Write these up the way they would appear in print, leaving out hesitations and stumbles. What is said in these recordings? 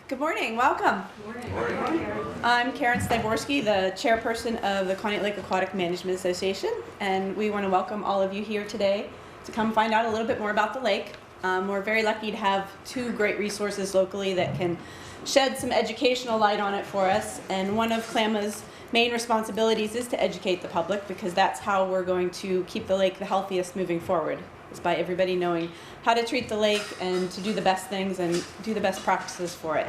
Good morning, welcome. Good morning. I'm Karen Styborski, the chairperson of the Conneaut Lake Aquatic Management Association, and we want to welcome all of you here today to come find out a little bit more about the lake. We're very lucky to have two great resources locally that can shed some educational light on it for us, and one of CLAMA's main responsibilities is to educate the public, because that's how we're going to keep the lake the healthiest moving forward, is by everybody knowing how to treat the lake and to do the best things and do the best practices for it.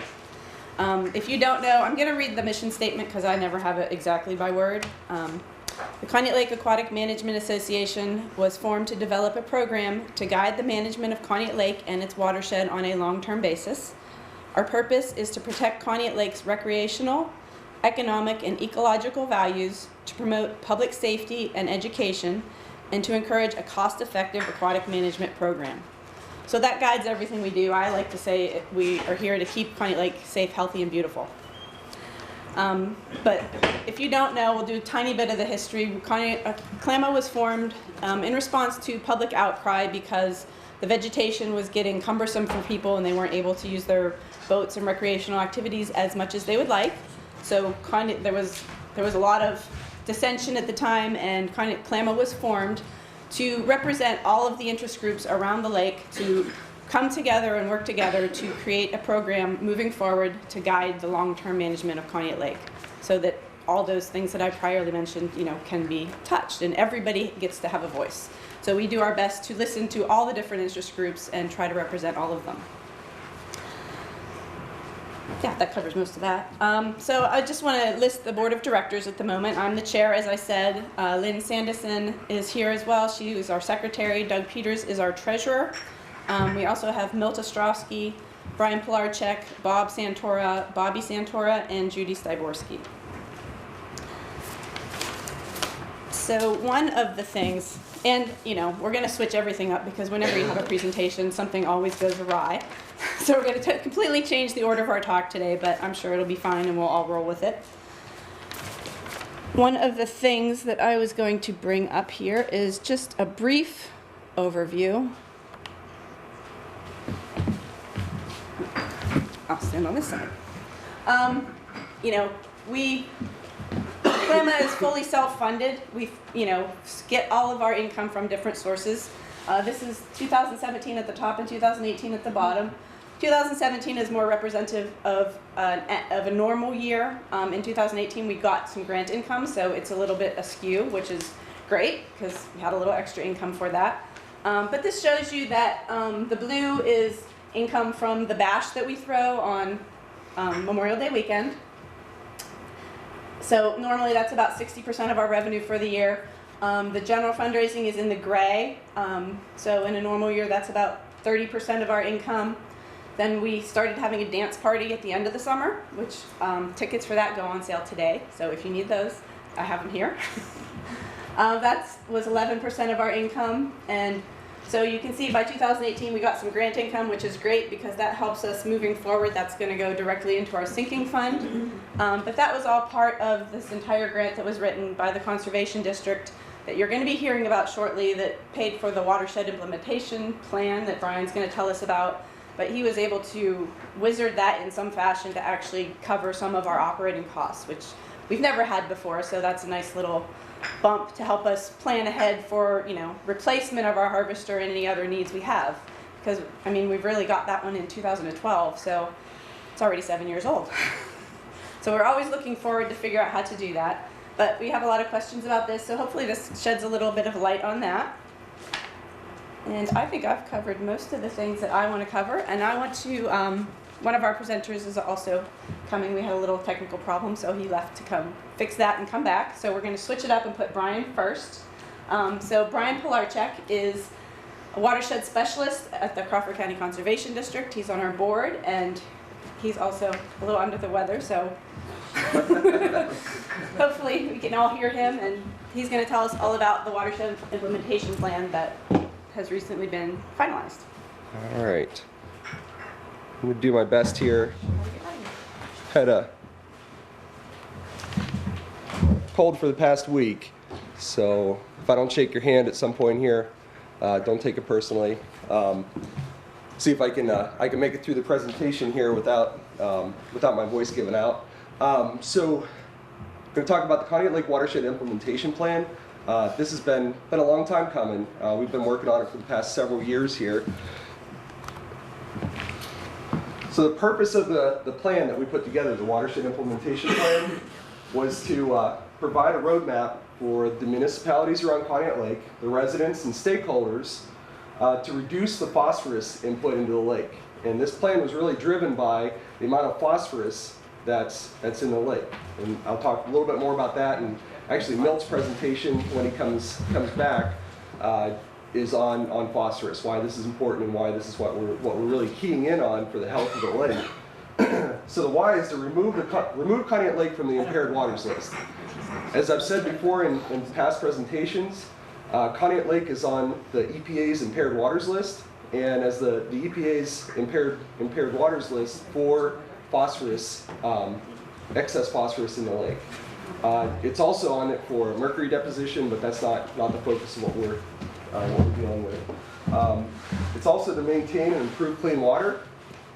If you don't know, I'm going to read the mission statement because I never have it exactly by word. The Conneaut Lake Aquatic Management Association was formed to develop a program to guide the management of Conneaut Lake and its watershed on a long-term basis. Our purpose is to protect Conneaut Lake's recreational, economic, and ecological values, to promote public safety and education, and to encourage a cost-effective aquatic management program. So that guides everything we do. I like to say we are here to keep Conneaut Lake safe, healthy, and beautiful. But if you don't know, we'll do a tiny bit of the history. CLAMA was formed in response to public outcry because the vegetation was getting cumbersome for people and they weren't able to use their boats and recreational activities as much as they would like. So there was a lot of dissension at the time, and CLAMA was formed to represent all of the interest groups around the lake to come together and work together to create a program moving forward to guide the long-term management of Conneaut Lake, so that all those things that I priorly mentioned, can be touched and everybody gets to have a voice. So we do our best to listen to all the different interest groups and try to represent all of them. Yeah, that covers most of that. So I just want to list the board of directors at the moment. I'm the chair, as I said. Lynn Sandison is here as well. She is our secretary. Doug Peters is our treasurer. We also have Milt Ostrowski, Brian Pilarczyk, Bob Santora, Bobby Santora, and Judy Styborski. So one of the things, and we're going to switch everything up because whenever you have a presentation, something always goes awry. So we're going to completely change the order of our talk today, but I'm sure it'll be fine and we'll all roll with it. One of the things that I was going to bring up here is just a brief overview. I'll stand on this side. CLAMA is fully self-funded. We, get all of our income from different sources. This is 2017 at the top and 2018 at the bottom. 2017 is more representative of a normal year. In 2018, we got some grant income, so it's a little bit askew, which is great because we had a little extra income for that. But this shows you that the blue is income from the bash that we throw on Memorial Day weekend. So normally that's about 60% of our revenue for the year. The general fundraising is in the gray. So in a normal year, that's about 30% of our income. Then we started having a dance party at the end of the summer, which tickets for that go on sale today. So if you need those, I have them here. That was 11% of our income. And so you can see by 2018, we got some grant income, which is great because that helps us moving forward. That's going to go directly into our sinking fund. But that was all part of this entire grant that was written by the Conservation District that you're going to be hearing about shortly, that paid for the watershed implementation plan that Brian's going to tell us about. But he was able to wizard that in some fashion to actually cover some of our operating costs, which we've never had before. So that's a nice little bump to help us plan ahead for, replacement of our harvester and any other needs we have. Because, we've really got that one in 2012, so it's already 7 years old. So we're always looking forward to figure out how to do that. But we have a lot of questions about this, so hopefully this sheds a little bit of light on that. And I think I've covered most of the things that I want to cover. And I want to, one of our presenters is also coming. We had a little technical problem, so he left to come fix that and come back. So we're going to switch it up and put Brian first. So Brian Pilarczyk is a watershed specialist at the Crawford County Conservation District. He's on our board, and he's also a little under the weather, so hopefully we can all hear him. And he's going to tell us all about the watershed implementation plan that has recently been finalized. All right. I'm going to do my best here. Had a cold for the past week, so if I don't shake your hand at some point here, don't take it personally. see if I can make it through the presentation here without my voice giving out. So I'm going to talk about the Conneaut Lake Watershed Implementation Plan. This has been a long time coming. We've been working on it for the past several years here. So the purpose of the plan that we put together, the Watershed Implementation Plan, was to provide a roadmap for the municipalities around Conneaut Lake, the residents and stakeholders, to reduce the phosphorus input into the lake. And this plan was really driven by the amount of phosphorus that's in the lake. And I'll talk a little bit more about that. And actually, Milt's presentation, when he comes back, is on phosphorus, why this is important and why this is what we're really keying in on for the health of the lake. So the why is to remove Conneaut Lake from the impaired waters list. As I've said before in past presentations, Conneaut Lake is on the EPA's impaired waters list, and as the EPA's impaired waters list for phosphorus, excess phosphorus in the lake. It's also on it for mercury deposition, but that's not the focus of what we're dealing with. It's also to maintain and improve clean water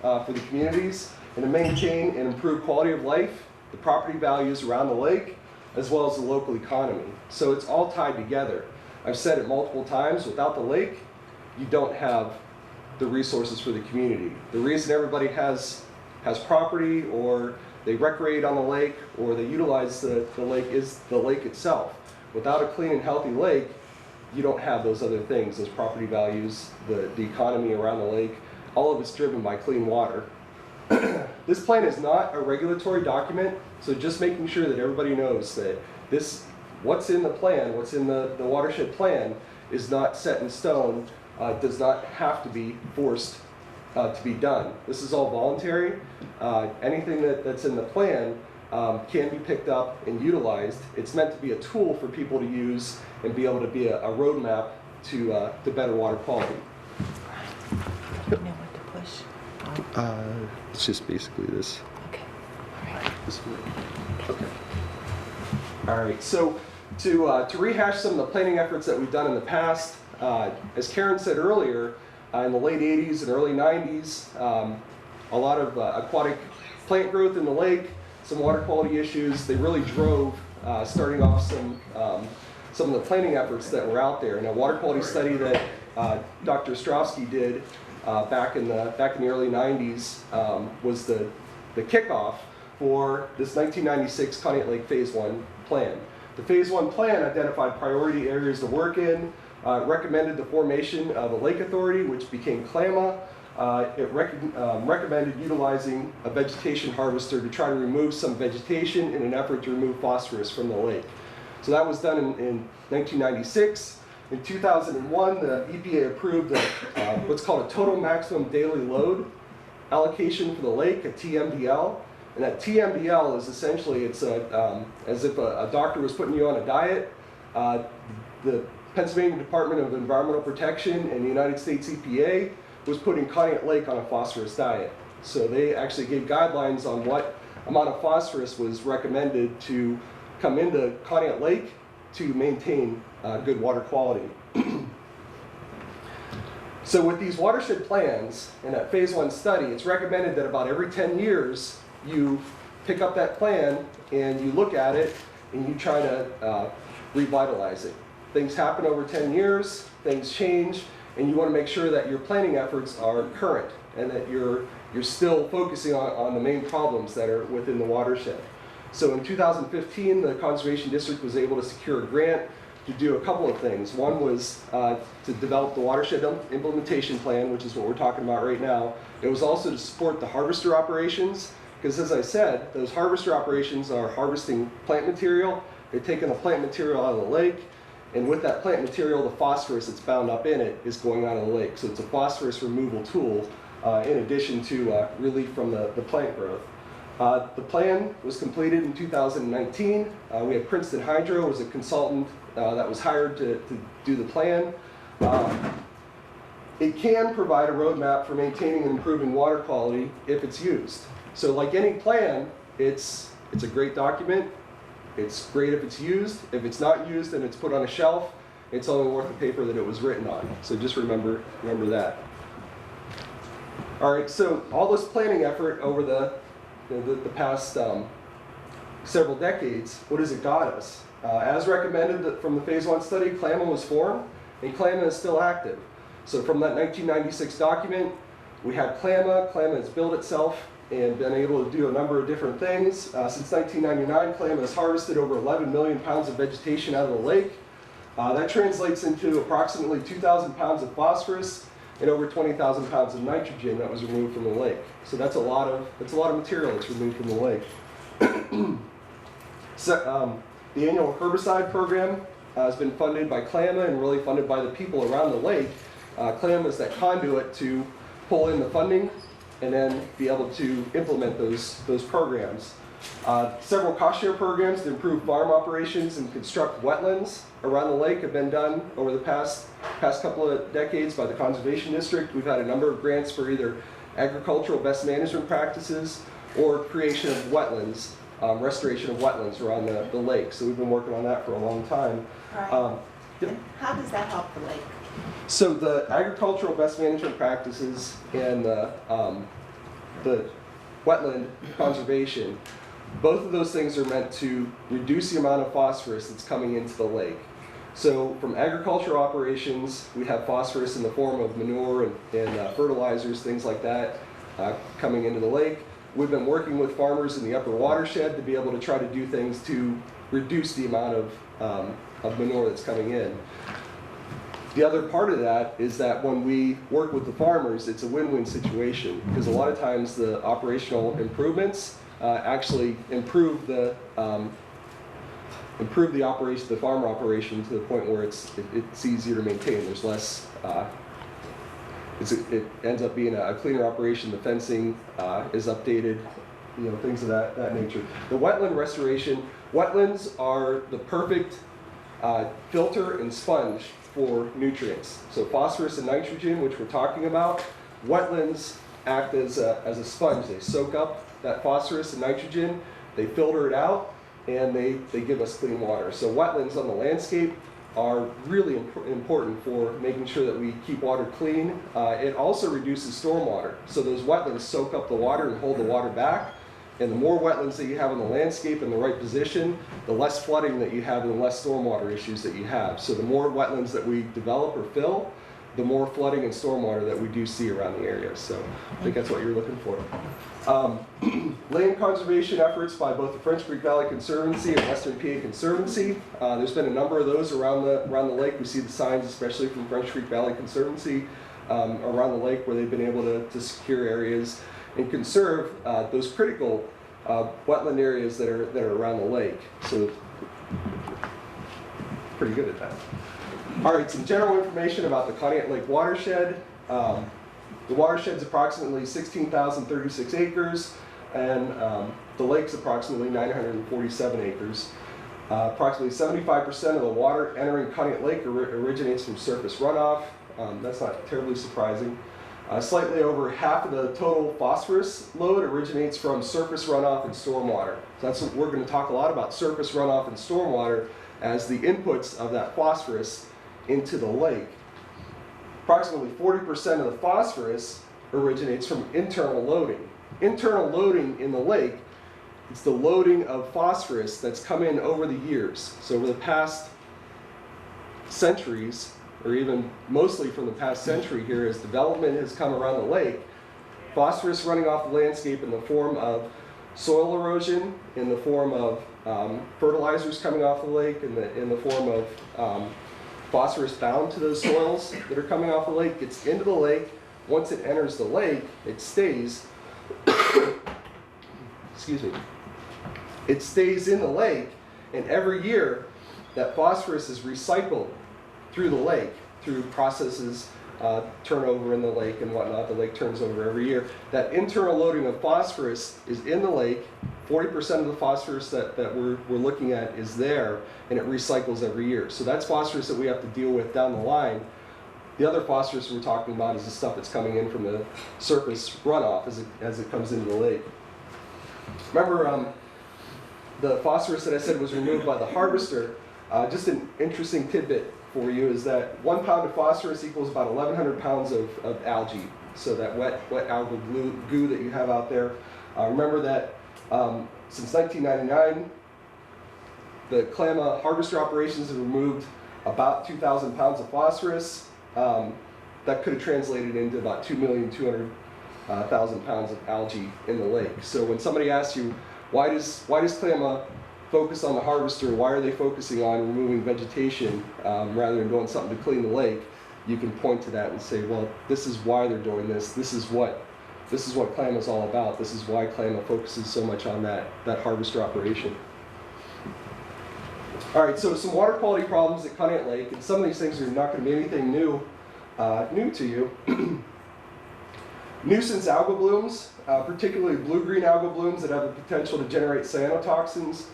for the communities, and to maintain and improve quality of life, the property values around the lake, as well as the local economy. So it's all tied together. I've said it multiple times, without the lake, you don't have the resources for the community. The reason everybody has property, or they recreate on the lake, or they utilize the lake, is the lake itself. Without a clean and healthy lake, you don't have those other things, those property values, the economy around the lake. All of it's driven by clean water. This plan is not a regulatory document, so just making sure that everybody knows that what's in the plan, what's in the watershed plan, is not set in stone, does not have to be forced to be done. This is all voluntary. Anything that's in the plan can be picked up and utilized. It's meant to be a tool for people to use and be able to be a roadmap to better water quality. You know what to push? It's just basically this. Okay. All right. This way. Okay. All right. So to rehash some of the planning efforts that we've done in the past, as Karen said earlier, in the late 80s and early 90s, a lot of aquatic plant growth in the lake, some water quality issues. They really drove starting off some of the planning efforts that were out there. And a water quality study that Dr. Ostrovsky did back in the early 90s was the kickoff for this 1996 Conneaut Lake Phase 1 plan. The Phase 1 plan identified priority areas to work in, recommended the formation of a lake authority, which became CLAMA. It recommended utilizing a vegetation harvester to try to remove some vegetation in an effort to remove phosphorus from the lake. So that was done in 1996. In 2001, the EPA approved what's called a total maximum daily load allocation for the lake, a TMDL. And that TMDL is essentially, it's as if a doctor was putting you on a diet. The Pennsylvania Department of Environmental Protection and the United States EPA was putting Conneaut Lake on a phosphorus diet. So they actually gave guidelines on what amount of phosphorus was recommended to come into Conneaut Lake to maintain good water quality. So with these watershed plans and that Phase 1 study, it's recommended that about every 10 years you pick up that plan and you look at it and you try to revitalize it. Things happen over 10 years, things change, and you want to make sure that your planning efforts are current and that you're still focusing on the main problems that are within the watershed. So in 2015, the Conservation District was able to secure a grant to do a couple of things. One was to develop the Watershed Implementation Plan, which is what we're talking about right now. It was also to support the harvester operations, because as I said, those harvester operations are harvesting plant material. They're taking the plant material out of the lake, and with that plant material, the phosphorus that's bound up in it is going out of the lake. So it's a phosphorus removal tool in addition to relief from the plant growth. The plan was completed in 2019. We had Princeton Hydro as a consultant that was hired to do the plan. It can provide a roadmap for maintaining and improving water quality if it's used. So like any plan, it's a great document. It's great if it's used. If it's not used and it's put on a shelf, it's only worth the paper that it was written on. So just remember that. All right, so all this planning effort over the past several decades, what has it got us? As recommended from the Phase 1 study, CLAMA was formed, and CLAMA is still active. So from that 1996 document, we had CLAMA. CLAMA has built itself and been able to do a number of different things. Since 1999, CLAMA has harvested over 11 million pounds of vegetation out of the lake. That translates into approximately 2,000 pounds of phosphorus and over 20,000 pounds of nitrogen that was removed from the lake. So that's a lot of material that's removed from the lake. The annual herbicide program has been funded by CLAMA and really funded by the people around the lake. CLAMA is that conduit to pull in the funding and then be able to implement those programs. Several cost share programs to improve farm operations and construct wetlands around the lake have been done over the past couple of decades by the Conservation District. We've had a number of grants for either agricultural best management practices or creation of wetlands, restoration of wetlands around the lake. So we've been working on that for a long time. Right. Yep. And how does that help the lake? So the agricultural best management practices and the wetland conservation, both of those things are meant to reduce the amount of phosphorus that's coming into the lake. So from agricultural operations, we have phosphorus in the form of manure and fertilizers, things like that, coming into the lake. We've been working with farmers in the upper watershed to be able to try to do things to reduce the amount of manure that's coming in. The other part of that is that when we work with the farmers, it's a win-win situation because a lot of times the operational improvements actually improve the operation, the farmer operation, to the point where it's easier to maintain. There's less. It ends up being a cleaner operation. The fencing is updated, things of that nature. The wetland restoration. Wetlands are the perfect filter and sponge for nutrients. So phosphorus and nitrogen, which we're talking about, wetlands act as a sponge. They soak up that phosphorus and nitrogen, they filter it out, and they give us clean water. So wetlands on the landscape are really important for making sure that we keep water clean. It also reduces stormwater. So those wetlands soak up the water and hold the water back. And the more wetlands that you have on the landscape in the right position, the less flooding that you have and the less stormwater issues that you have. So the more wetlands that we develop or fill, the more flooding and stormwater that we do see around the area. So I think that's what you're looking for. Land conservation efforts by both the French Creek Valley Conservancy and Western PA Conservancy. There's been a number of those around the lake. We see the signs, especially from French Creek Valley Conservancy, around the lake where they've been able to secure areas and conserve those critical wetland areas that are around the lake. So pretty good at that. All right, some general information about the Conneaut Lake watershed. The watershed's approximately 16,036 acres, and the lake's approximately 947 acres. Approximately 75% of the water entering Conneaut Lake originates from surface runoff. That's not terribly surprising. Slightly over half of the total phosphorus load originates from surface runoff and stormwater. So that's what we're going to talk a lot about, surface runoff and stormwater as the inputs of that phosphorus into the lake. Approximately 40% of the phosphorus originates from internal loading. Internal loading in the lake, it's the loading of phosphorus that's come in over the years. So over the past centuries, or even mostly from the past century here, as development has come around the lake, phosphorus running off the landscape in the form of soil erosion, in the form of fertilizers coming off the lake, in the form of phosphorus bound to those soils that are coming off the lake, gets into the lake. Once it enters the lake, it stays, excuse me, it stays in the lake, and every year that phosphorus is recycled through the lake, through processes, turnover in the lake and whatnot. The lake turns over every year. That internal loading of phosphorus is in the lake. 40% of the phosphorus that we're looking at is there, and it recycles every year. So that's phosphorus that we have to deal with down the line. The other phosphorus we're talking about is the stuff that's coming in from the surface runoff as it comes into the lake. Remember the phosphorus that I said was removed by the harvester? Just an interesting tidbit for you is that 1 pound of phosphorus equals about 1,100 pounds of algae. So that wet algal goo that you have out there. Remember that since 1999, the CLAMA harvester operations have removed about 2,000 pounds of phosphorus. That could have translated into about 2,200,000 pounds of algae in the lake. So when somebody asks you, why does CLAMA focus on the harvester? Why are they focusing on removing vegetation rather than doing something to clean the lake? You can point to that and say, well, this is why they're doing this. This is what CLAMA is all about. This is why CLAMA focuses so much on that harvester operation. All right, so some water quality problems at Conneaut Lake, and some of these things are not going to be anything new to you. Nuisance algal blooms, particularly blue-green algal blooms that have the potential to generate cyanotoxins,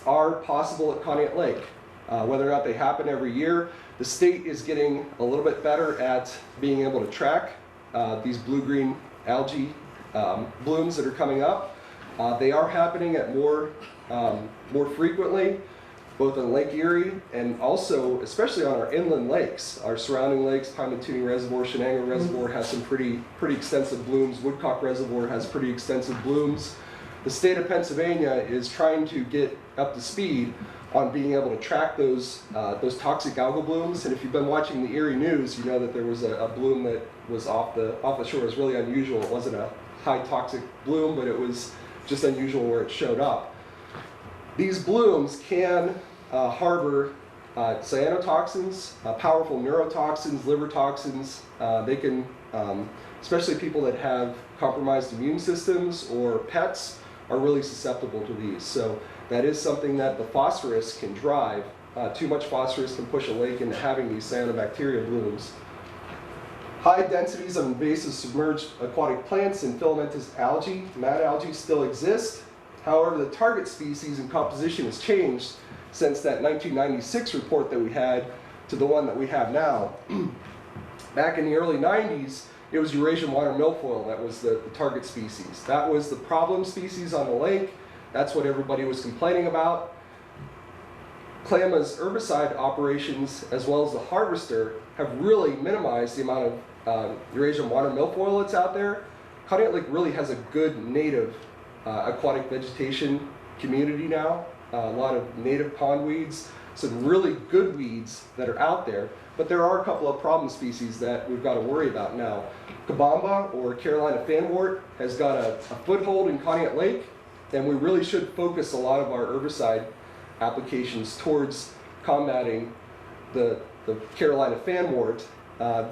are possible at Conneaut Lake. Whether or not they happen every year, the state is getting a little bit better at being able to track these blue-green algae blooms that are coming up. They are happening at more frequently, both on Lake Erie and also, especially on our inland lakes. Our surrounding lakes, Pymatuning Reservoir, Shenango Reservoir has some pretty extensive blooms. Woodcock Reservoir has pretty extensive blooms. The state of Pennsylvania is trying to get up to speed on being able to track those toxic algal blooms. And if you've been watching the Erie news, you know that there was a bloom that was off the shore. It was really unusual. It wasn't a high toxic bloom, but it was just unusual where it showed up. These blooms can harbor cyanotoxins, powerful neurotoxins, liver toxins. They can, especially people that have compromised immune systems or pets, are really susceptible to these. So that is something that the phosphorus can drive. Too much phosphorus can push a lake into having these cyanobacteria blooms. High densities of invasive submerged aquatic plants and filamentous algae, mad algae, still exist. However, the target species and composition has changed since that 1996 report that we had to the one that we have now. Back in the early 90s, it was Eurasian water milfoil that was the target species. That was the problem species on the lake. That's what everybody was complaining about. CLAMA's herbicide operations, as well as the harvester, have really minimized the amount of Eurasian water milfoil that's out there. Conneaut Lake really has a good native aquatic vegetation community now, a lot of native pond weeds, some really good weeds that are out there, but there are a couple of problem species that we've got to worry about now. Kabamba, or Carolina fanwort, has got a foothold in Conneaut Lake, and we really should focus a lot of our herbicide applications towards combating the Carolina fanwort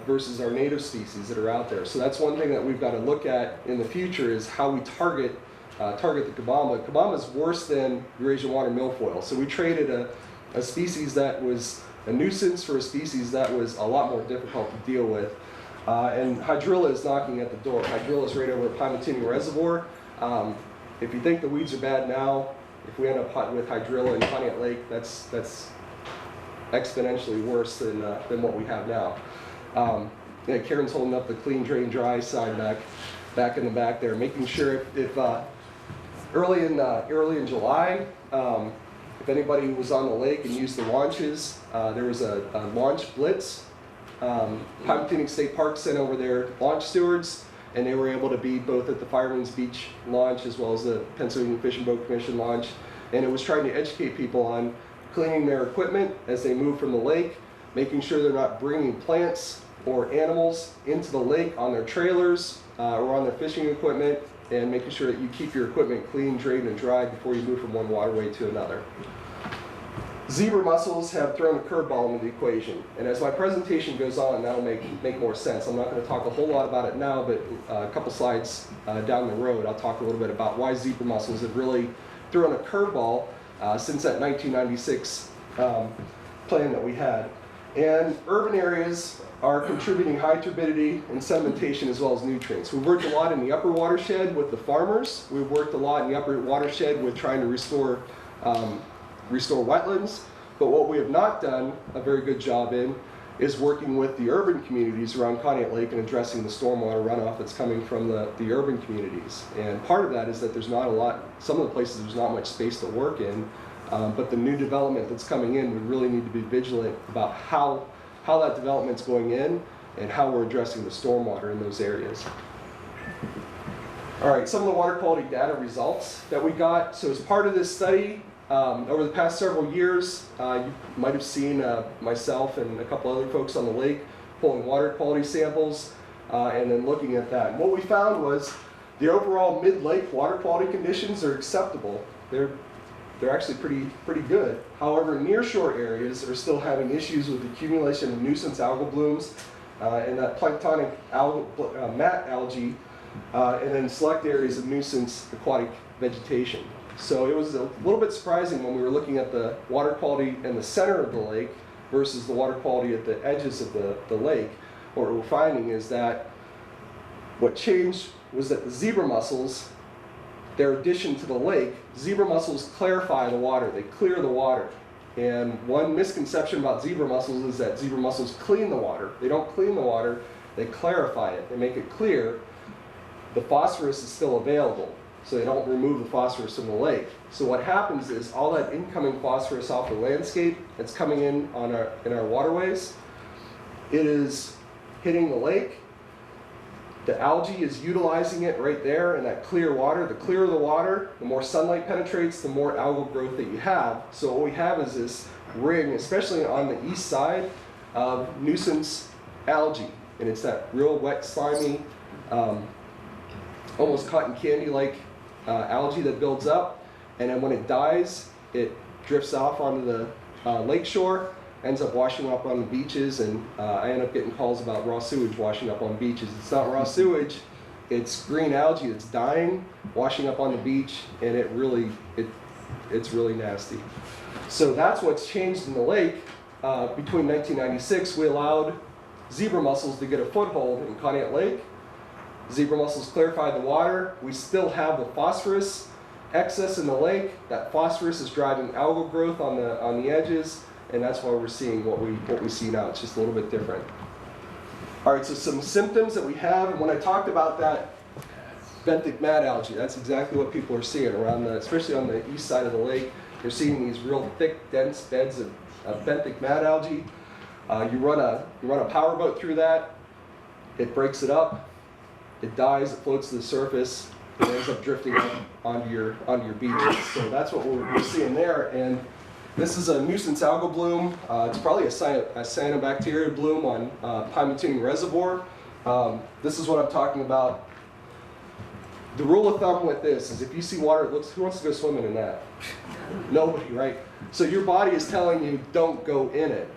versus our native species that are out there. So that's one thing that we've got to look at in the future, is how we target the Kabamba. Kabamba is worse than Eurasian water milfoil. So we traded a species that was a nuisance for a species that was a lot more difficult to deal with. And hydrilla is knocking at the door. Hydrilla is right over at Pymatuning Reservoir. If you think the weeds are bad now, if we end up with hydrilla in Conneaut Lake, that's exponentially worse than what we have now. Yeah, Karen's holding up the clean, drain, dry sign back in the back there, making sure if early in July, if anybody was on the lake and used the launches, there was a launch blitz. Pymatuning State Park sent over their launch stewards, and they were able to be both at the Fireman's Beach launch as well as the Pennsylvania Fish and Boat Commission launch. And it was trying to educate people on cleaning their equipment as they move from the lake, making sure they're not bringing plants or animals into the lake on their trailers or on their fishing equipment, and making sure that you keep your equipment clean, drained, and dried before you move from one waterway to another. Zebra mussels have thrown a curveball into the equation, and as my presentation goes on, that'll make more sense. I'm not going to talk a whole lot about it now, but a couple slides down the road, I'll talk a little bit about why zebra mussels have really thrown a curveball since that 1996 plan that we had. And urban areas are contributing high turbidity and sedimentation as well as nutrients. We've worked a lot in the upper watershed with the farmers. We've worked a lot in the upper watershed with trying to restore wetlands. But what we have not done a very good job in is working with the urban communities around Conneaut Lake and addressing the stormwater runoff that's coming from the urban communities. And part of that is that there's not a lot, some of the places there's not much space to work in, but the new development that's coming in, we really need to be vigilant about how how that development's going in and how we're addressing the stormwater in those areas. All right, some of the water quality data results that we got. So as part of this study, over the past several years, you might have seen myself and a couple other folks on the lake pulling water quality samples and then looking at that. And what we found was the overall mid-lake water quality conditions are acceptable. They're actually pretty good. However, nearshore areas are still having issues with accumulation of nuisance algal blooms and that planktonic mat algae, and then select areas of nuisance aquatic vegetation. So it was a little bit surprising when we were looking at the water quality in the center of the lake versus the water quality at the edges of the lake. What we're finding is that what changed was that the zebra mussels, their addition to the lake, zebra mussels clarify the water, they clear the water. And one misconception about zebra mussels is that zebra mussels clean the water. They don't clean the water, they clarify it, they make it clear. The phosphorus is still available, so they don't remove the phosphorus from the lake. So what happens is all that incoming phosphorus off the landscape that's coming in our waterways, it is hitting the lake. The algae is utilizing it right there in that clear water. The clearer the water, the more sunlight penetrates, the more algal growth that you have. So what we have is this ring, especially on the east side, of nuisance algae. And it's that real wet, slimy, almost cotton candy-like algae that builds up. And then when it dies, it drifts off onto the lake shore, ends up washing up on the beaches, and I end up getting calls about raw sewage washing up on beaches. It's not raw sewage, it's green algae that's dying, washing up on the beach, and it's really nasty. So that's what's changed in the lake. Between 1996, we allowed zebra mussels to get a foothold in Conneaut Lake. Zebra mussels clarified the water. We still have the phosphorus excess in the lake. That phosphorus is driving algal growth on the edges, and that's why we're seeing what we see now. It's just a little bit different. All right, so some symptoms that we have, and when I talked about that benthic mat algae, that's exactly what people are seeing around especially on the east side of the lake. They're seeing these real thick, dense beds of benthic mat algae. You run a power boat through that, it breaks it up, it dies, it floats to the surface, it ends up drifting up onto your beaches. So that's what we're seeing there. And this is a nuisance algal bloom. It's probably a cyanobacteria bloom on Pymatuning Reservoir. This is what I'm talking about. The rule of thumb with this is if you see water, who wants to go swimming in that? Nobody, right? So your body is telling you don't go in it.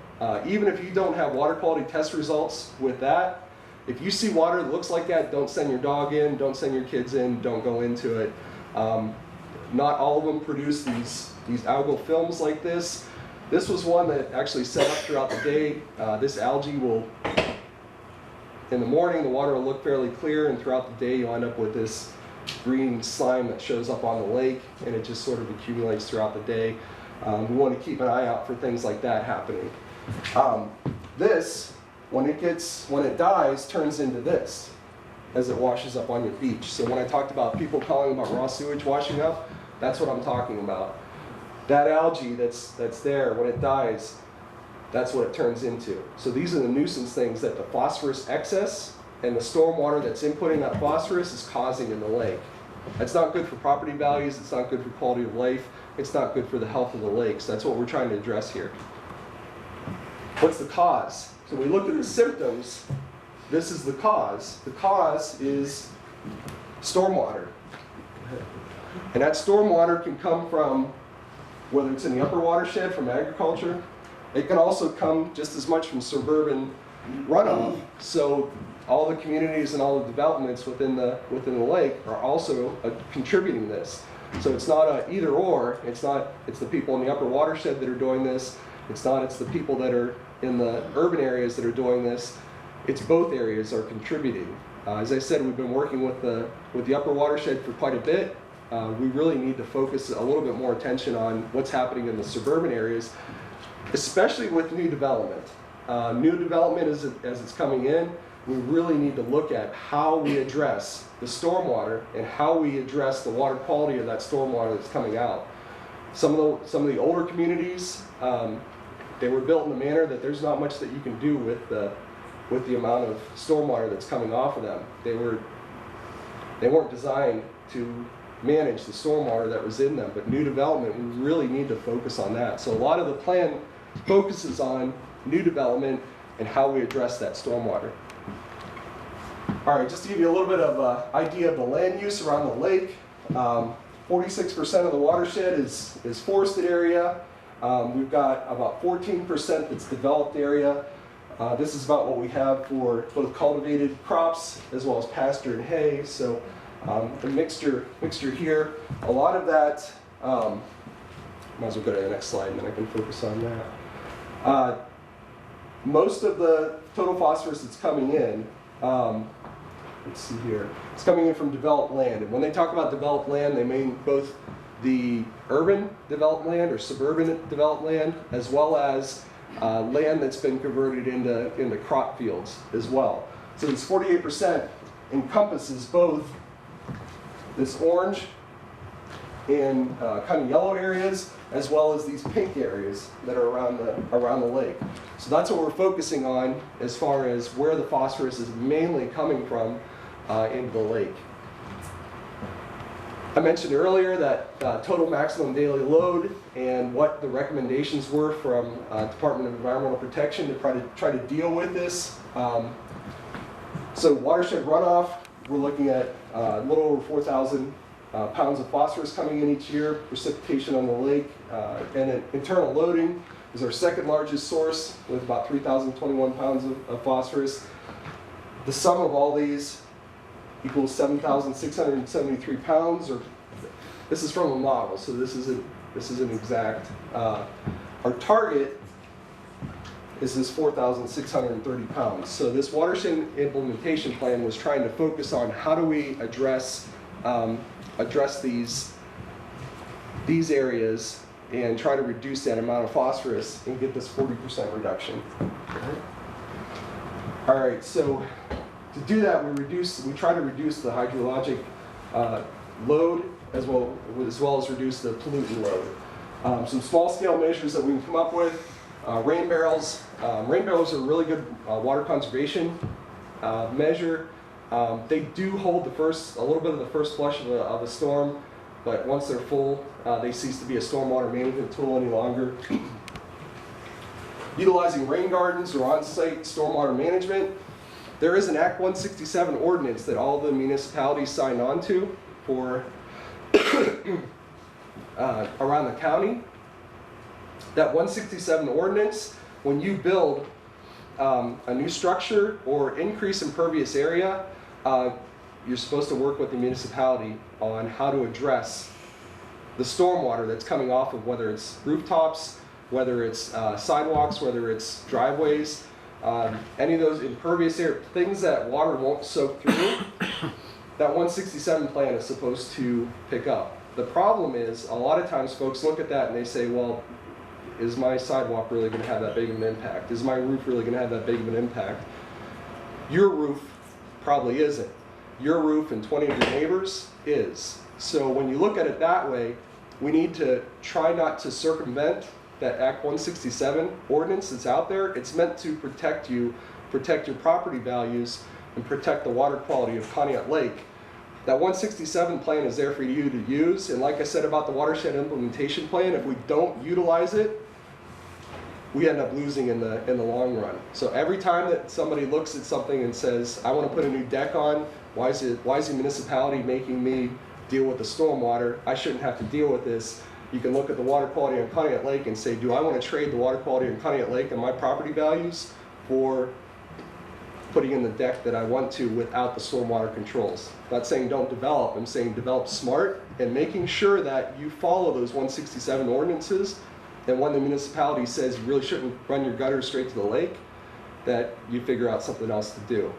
Even if you don't have water quality test results with that, if you see water that looks like that, don't send your dog in, don't send your kids in, don't go into it. Not all of them produce these algal films like this. This was one that actually set up throughout the day. This algae will, in the morning, the water will look fairly clear, and throughout the day you'll end up with this green slime that shows up on the lake, and it just sort of accumulates throughout the day. We want to keep an eye out for things like that happening. This, when it dies, turns into this as it washes up on your beach. So when I talked about people calling about raw sewage washing up, that's what I'm talking about. That algae that's there, when it dies, that's what it turns into. So these are the nuisance things that the phosphorus excess and the stormwater that's inputting that phosphorus is causing in the lake. That's not good for property values, it's not good for quality of life, it's not good for the health of the lakes. That's what we're trying to address here. What's the cause? So we looked at the symptoms. This is the cause. The cause is stormwater. And that stormwater can come from, whether it's in the upper watershed from agriculture, it can also come just as much from suburban runoff. So all the communities and all the developments within the lake are also contributing this. So it's not a either or. It's the people in the upper watershed that are doing this. It's the people that are in the urban areas that are doing this. It's both areas are contributing. As I said, we've been working with the upper watershed for quite a bit. We really need to focus a little bit more attention on what's happening in the suburban areas, especially with new development. New development as it's coming in, we really need to look at how we address the stormwater and how we address the water quality of that stormwater that's coming out. Some of the older communities they were built in a manner that there's not much that you can do with the amount of stormwater that's coming off of them. They weren't designed to manage the stormwater that was in them, but new development, we really need to focus on that. So a lot of the plan focuses on new development and how we address that stormwater. All right, just to give you a little bit of an idea of the land use around the lake, 46% of the watershed is forested area. We've got about 14% that's developed area. This is about what we have for both cultivated crops as well as pasture and hay. So the mixture here. A lot of that, might as well go to the next slide and then I can focus on that. Most of the total phosphorus that's coming in, let's see here, it's coming in from developed land. And when they talk about developed land, they mean both the urban developed land or suburban developed land, as well as land that's been converted into crop fields as well. So this 48% encompasses both this orange and kind of yellow areas, as well as these pink areas that are around the lake. So that's what we're focusing on as far as where the phosphorus is mainly coming from into the lake. I mentioned earlier that total maximum daily load and what the recommendations were from Department of Environmental Protection to try to deal with this. So watershed runoff, we're looking at a little over 4,000 pounds of phosphorus coming in each year, precipitation on the lake, and then internal loading is our second largest source with about 3,021 pounds of phosphorus. The sum of all these equals 7,673 pounds, or this is from a model, so this isn't exact. Our target is this 4,630 pounds. So this watershed implementation plan was trying to focus on how do we address these areas and try to reduce that amount of phosphorus and get this 40% reduction. All right, so to do that, we try to reduce the hydrologic load as well as reduce the pollutant load. Some small scale measures that we can come up with: rain barrels. Rain barrels are a really good water conservation measure. They do hold a little bit of the first flush of a storm, but once they're full, they cease to be a stormwater management tool any longer. Utilizing rain gardens or on-site stormwater management. There is an Act 167 ordinance that all the municipalities signed on to for around the county. That 167 ordinance, when you build a new structure or increase impervious area, you're supposed to work with the municipality on how to address the stormwater that's coming off of, whether it's rooftops, whether it's sidewalks, whether it's driveways, any of those impervious areas, things that water won't soak through. That 167 plan is supposed to pick up. The problem is, a lot of times folks look at that and they say, well, is my sidewalk really going to have that big of an impact? Is my roof really going to have that big of an impact? Your roof probably isn't. Your roof and 20 of your neighbors is. So when you look at it that way, we need to try not to circumvent that Act 167 ordinance that's out there. It's meant to protect you, protect your property values, and protect the water quality of Conneaut Lake. That 167 plan is there for you to use, and like I said about the watershed implementation plan, if we don't utilize it, we end up losing in the long run. So every time that somebody looks at something and says, I want to put a new deck on, why is the municipality making me deal with the stormwater? I shouldn't have to deal with this. You can look at the water quality on Conneaut Lake and say, do I want to trade the water quality on Conneaut Lake and my property values for putting in the deck that I want to without the stormwater controls? I'm not saying don't develop, I'm saying develop smart and making sure that you follow those 167 ordinances, and when the municipality says you really shouldn't run your gutters straight to the lake, that you figure out something else to do.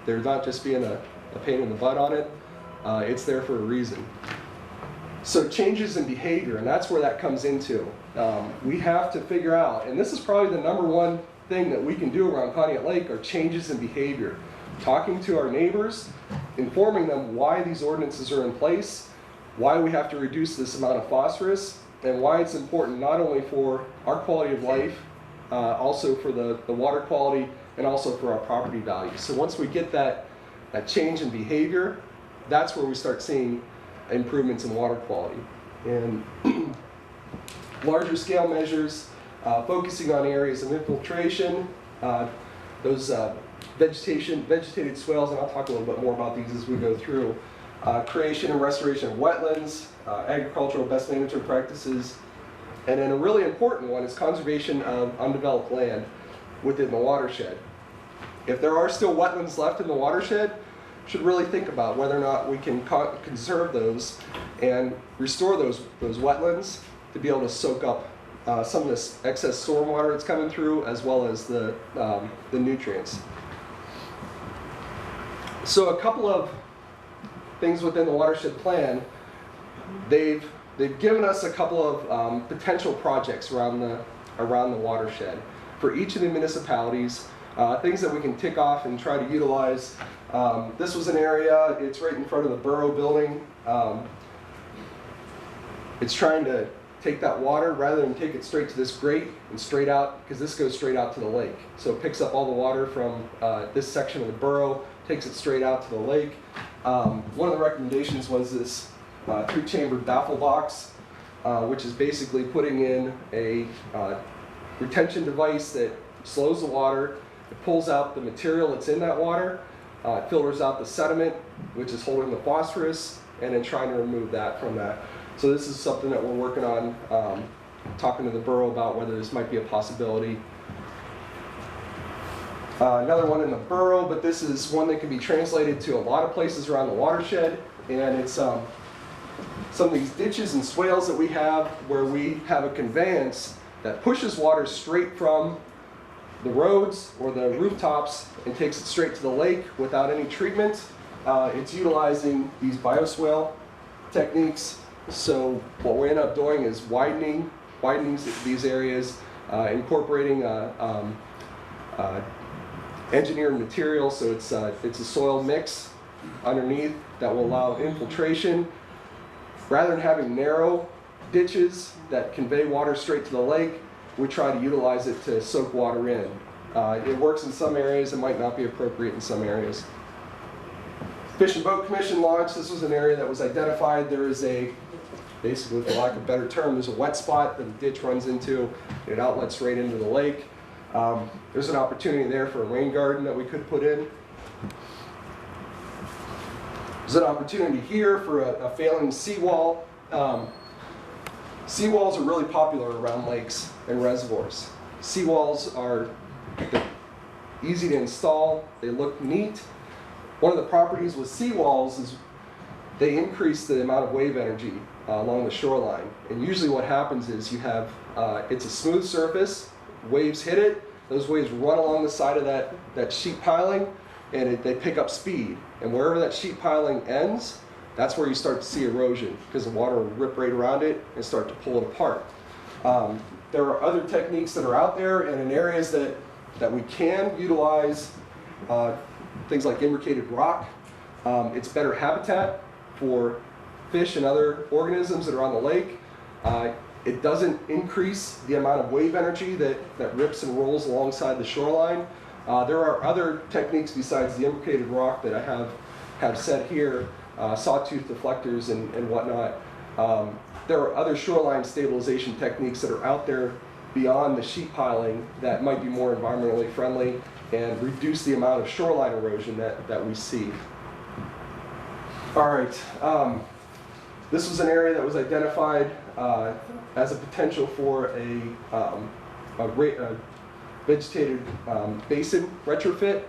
They're not just being a pain in the butt on it, it's there for a reason. So changes in behavior, and that's where that comes into. We have to figure out, and this is probably the number one thing that we can do around Conneaut Lake, are changes in behavior. Talking to our neighbors, informing them why these ordinances are in place, why we have to reduce this amount of phosphorus, and why it's important not only for our quality of life, also for the water quality, and also for our property value. So once we get that change in behavior, that's where we start seeing improvements in water quality. And larger scale measures, focusing on areas of infiltration, those vegetated swales, and I'll talk a little bit more about these as we go through. Creation and restoration of wetlands, agricultural best management practices, and then a really important one is conservation of undeveloped land within the watershed. If there are still wetlands left in the watershed, should really think about whether or not we can conserve those and restore those wetlands to be able to soak up some of this excess stormwater that's coming through, as well as the nutrients. So a couple of things within the watershed plan, they've given us a couple of potential projects around the watershed for each of the municipalities, things that we can tick off and try to utilize. This was an area, it's right in front of the borough building. It's trying to take that water, rather than take it straight to this grate and straight out, because this goes straight out to the lake. So it picks up all the water from this section of the borough, takes it straight out to the lake. One of the recommendations was this 3-chambered baffle box, which is basically putting in a retention device that slows the water. It pulls out the material that's in that water. It filters out the sediment, which is holding the phosphorus, and then trying to remove that from that. So this is something that we're working on, talking to the borough about whether this might be a possibility. Another one in the borough, but this is one that can be translated to a lot of places around the watershed, and it's some of these ditches and swales that we have where we have a conveyance that pushes water straight from the roads or the rooftops and takes it straight to the lake without any treatment. It's utilizing these bioswale techniques. So what we end up doing is widening these areas, incorporating engineered material. So it's a soil mix underneath that will allow infiltration. Rather than having narrow ditches that convey water straight to the lake, we try to utilize it to soak water in. It works in some areas, it might not be appropriate in some areas. Fish and Boat Commission launch, this was an area that was identified. There is basically for lack of a better term, there's a wet spot that the ditch runs into. It outlets right into the lake. There's an opportunity there for a rain garden that we could put in. There's an opportunity here for a failing seawall. Seawalls are really popular around lakes and reservoirs. Seawalls are easy to install, they look neat. One of the properties with seawalls is they increase the amount of wave energy along the shoreline. And usually what happens is you have, it's a smooth surface, waves hit it, those waves run along the side of that sheet piling, and they pick up speed. And wherever that sheet piling ends, that's where you start to see erosion, because the water will rip right around it and start to pull it apart. There are other techniques that are out there, and in areas that we can utilize things like imbricated rock. It's better habitat for fish and other organisms that are on the lake. It doesn't increase the amount of wave energy that rips and rolls alongside the shoreline. There are other techniques besides the imbricated rock that I have set here, sawtooth deflectors and whatnot. There are other shoreline stabilization techniques that are out there beyond the sheet piling that might be more environmentally friendly and reduce the amount of shoreline erosion that we see. All right, this was an area that was identified as a potential for a vegetated basin retrofit.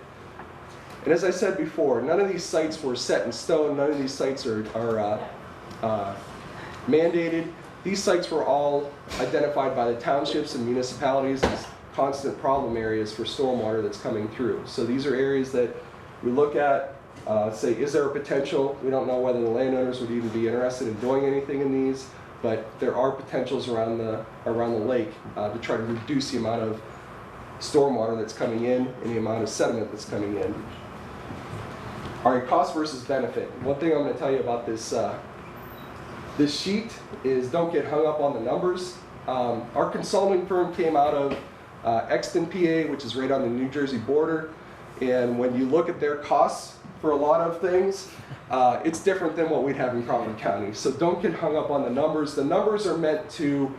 And as I said before, none of these sites were set in stone, none of these sites are mandated. These sites were all identified by the townships and municipalities as constant problem areas for stormwater that's coming through. So these are areas that we look at, say, is there a potential? We don't know whether the landowners would even be interested in doing anything in these, but there are potentials around the lake to try to reduce the amount of stormwater that's coming in and the amount of sediment that's coming in. All right, cost versus benefit. One thing I'm going to tell you about this this sheet is don't get hung up on the numbers. Our consulting firm came out of Exton PA, which is right on the New Jersey border. And when you look at their costs for a lot of things, it's different than what we'd have in Crawford County. So don't get hung up on the numbers. The numbers are meant to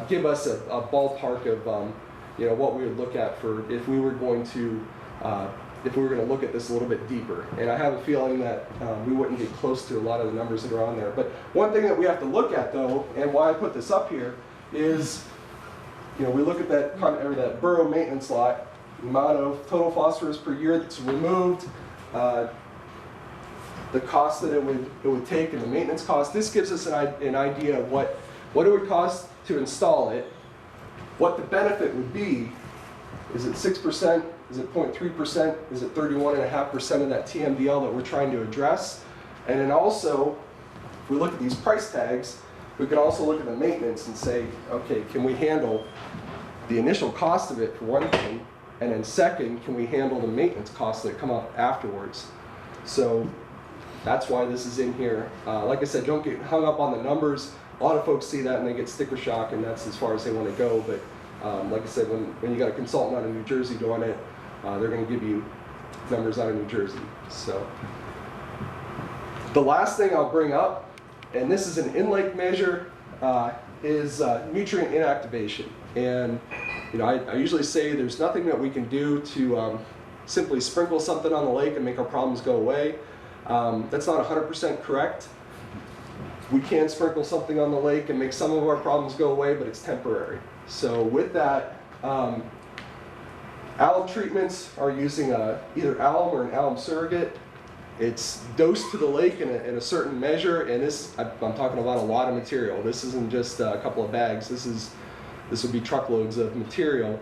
give us a ballpark of you know, what we would look at for if we were going to look at this a little bit deeper. And I have a feeling that we wouldn't get close to a lot of the numbers that are on there. But one thing that we have to look at, though, and why I put this up here, is, you know, we look at that borough maintenance lot, the amount of total phosphorus per year that's removed, the cost that it would take, and the maintenance cost. This gives us an idea of what it would cost to install it, what the benefit would be. Is it 6%? Is it 0.3%? Is it 31.5% of that TMDL that we're trying to address? And then also, if we look at these price tags, we can also look at the maintenance and say, okay, can we handle the initial cost of it for one thing, and then second, can we handle the maintenance costs that come up afterwards? So that's why this is in here. Like I said, don't get hung up on the numbers. A lot of folks see that and they get sticker shock, and that's as far as they want to go. But like I said, when you got a consultant out of New Jersey doing it, they're going to give you numbers out of New Jersey. So the last thing I'll bring up, and this is an in-lake measure, is nutrient inactivation. And you know, I usually say there's nothing that we can do to simply sprinkle something on the lake and make our problems go away. That's not 100% correct. We can sprinkle something on the lake and make some of our problems go away, but it's temporary. So with that, alum treatments are using either alum or an alum surrogate. It's dosed to the lake in a certain measure, and I'm talking about a lot of material. This isn't just a couple of bags. This would be truckloads of material.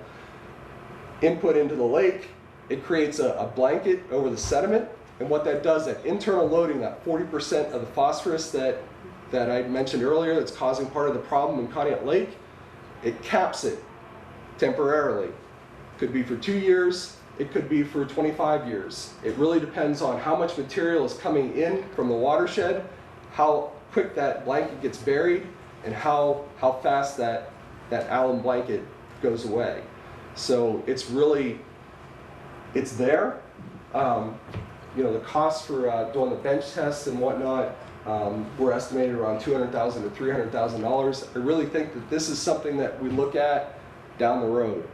Input into the lake, it creates a blanket over the sediment, and what that does, that internal loading, that 40% of the phosphorus that I mentioned earlier that's causing part of the problem in Conneaut Lake, it caps it temporarily. Could be for 2 years, it could be for 25 years. It really depends on how much material is coming in from the watershed, how quick that blanket gets buried, and how fast that alum blanket goes away. So it's there. You know, the cost for doing the bench tests and whatnot, we're estimated around $200,000 to $300,000. I really think that this is something that we look at down the road.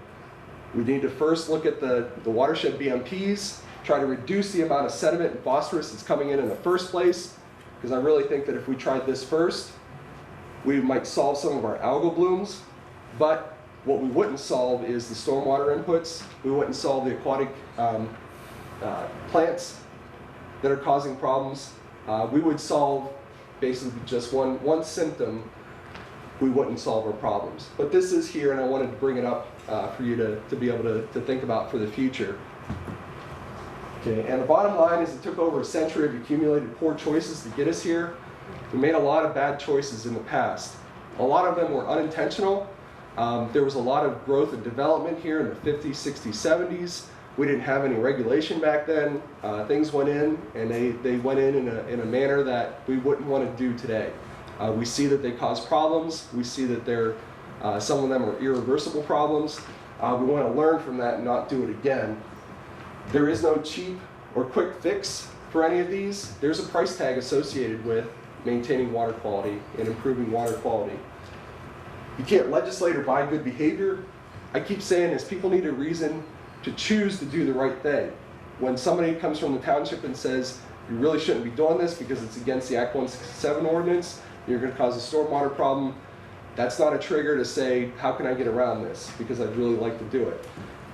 We need to first look at the watershed BMPs, try to reduce the amount of sediment and phosphorus that's coming in the first place, because I really think that if we tried this first, we might solve some of our algal blooms, but what we wouldn't solve is the stormwater inputs. We wouldn't solve the aquatic plants that are causing problems. We would solve basically just one symptom. We wouldn't solve our problems. But this is here, and I wanted to bring it up for you to be able to think about for the future. Okay, and the bottom line is it took over a century of accumulated poor choices to get us here. We made a lot of bad choices in the past. A lot of them were unintentional. There was a lot of growth and development here in the 50s, 60s, 70s. We didn't have any regulation back then. Things went in, and they went in a manner that we wouldn't want to do today. We see that they cause problems. We see that some of them are irreversible problems. We want to learn from that and not do it again. There is no cheap or quick fix for any of these. There's a price tag associated with maintaining water quality and improving water quality. You can't legislate or buy good behavior. I keep saying this, people need a reason to choose to do the right thing. When somebody comes from the township and says, you really shouldn't be doing this because it's against the Act 167 ordinance, you're going to cause a stormwater problem, that's not a trigger to say, how can I get around this? Because I'd really like to do it.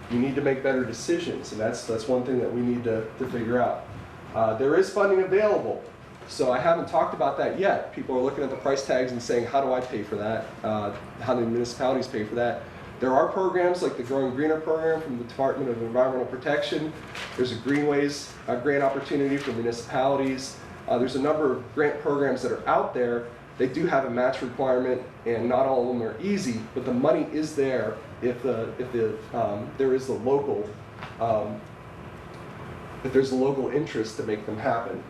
You need to make better decisions, and that's one thing that we need to figure out. There is funding available, so I haven't talked about that yet. People are looking at the price tags and saying, how do I pay for that? How do municipalities pay for that? There are programs like the Growing Greener program from the Department of Environmental Protection. There's a Greenways grant opportunity for municipalities. There's a number of grant programs that are out there. They do have a match requirement, and not all of them are easy, but the money is there if there is the local interest to make them happen.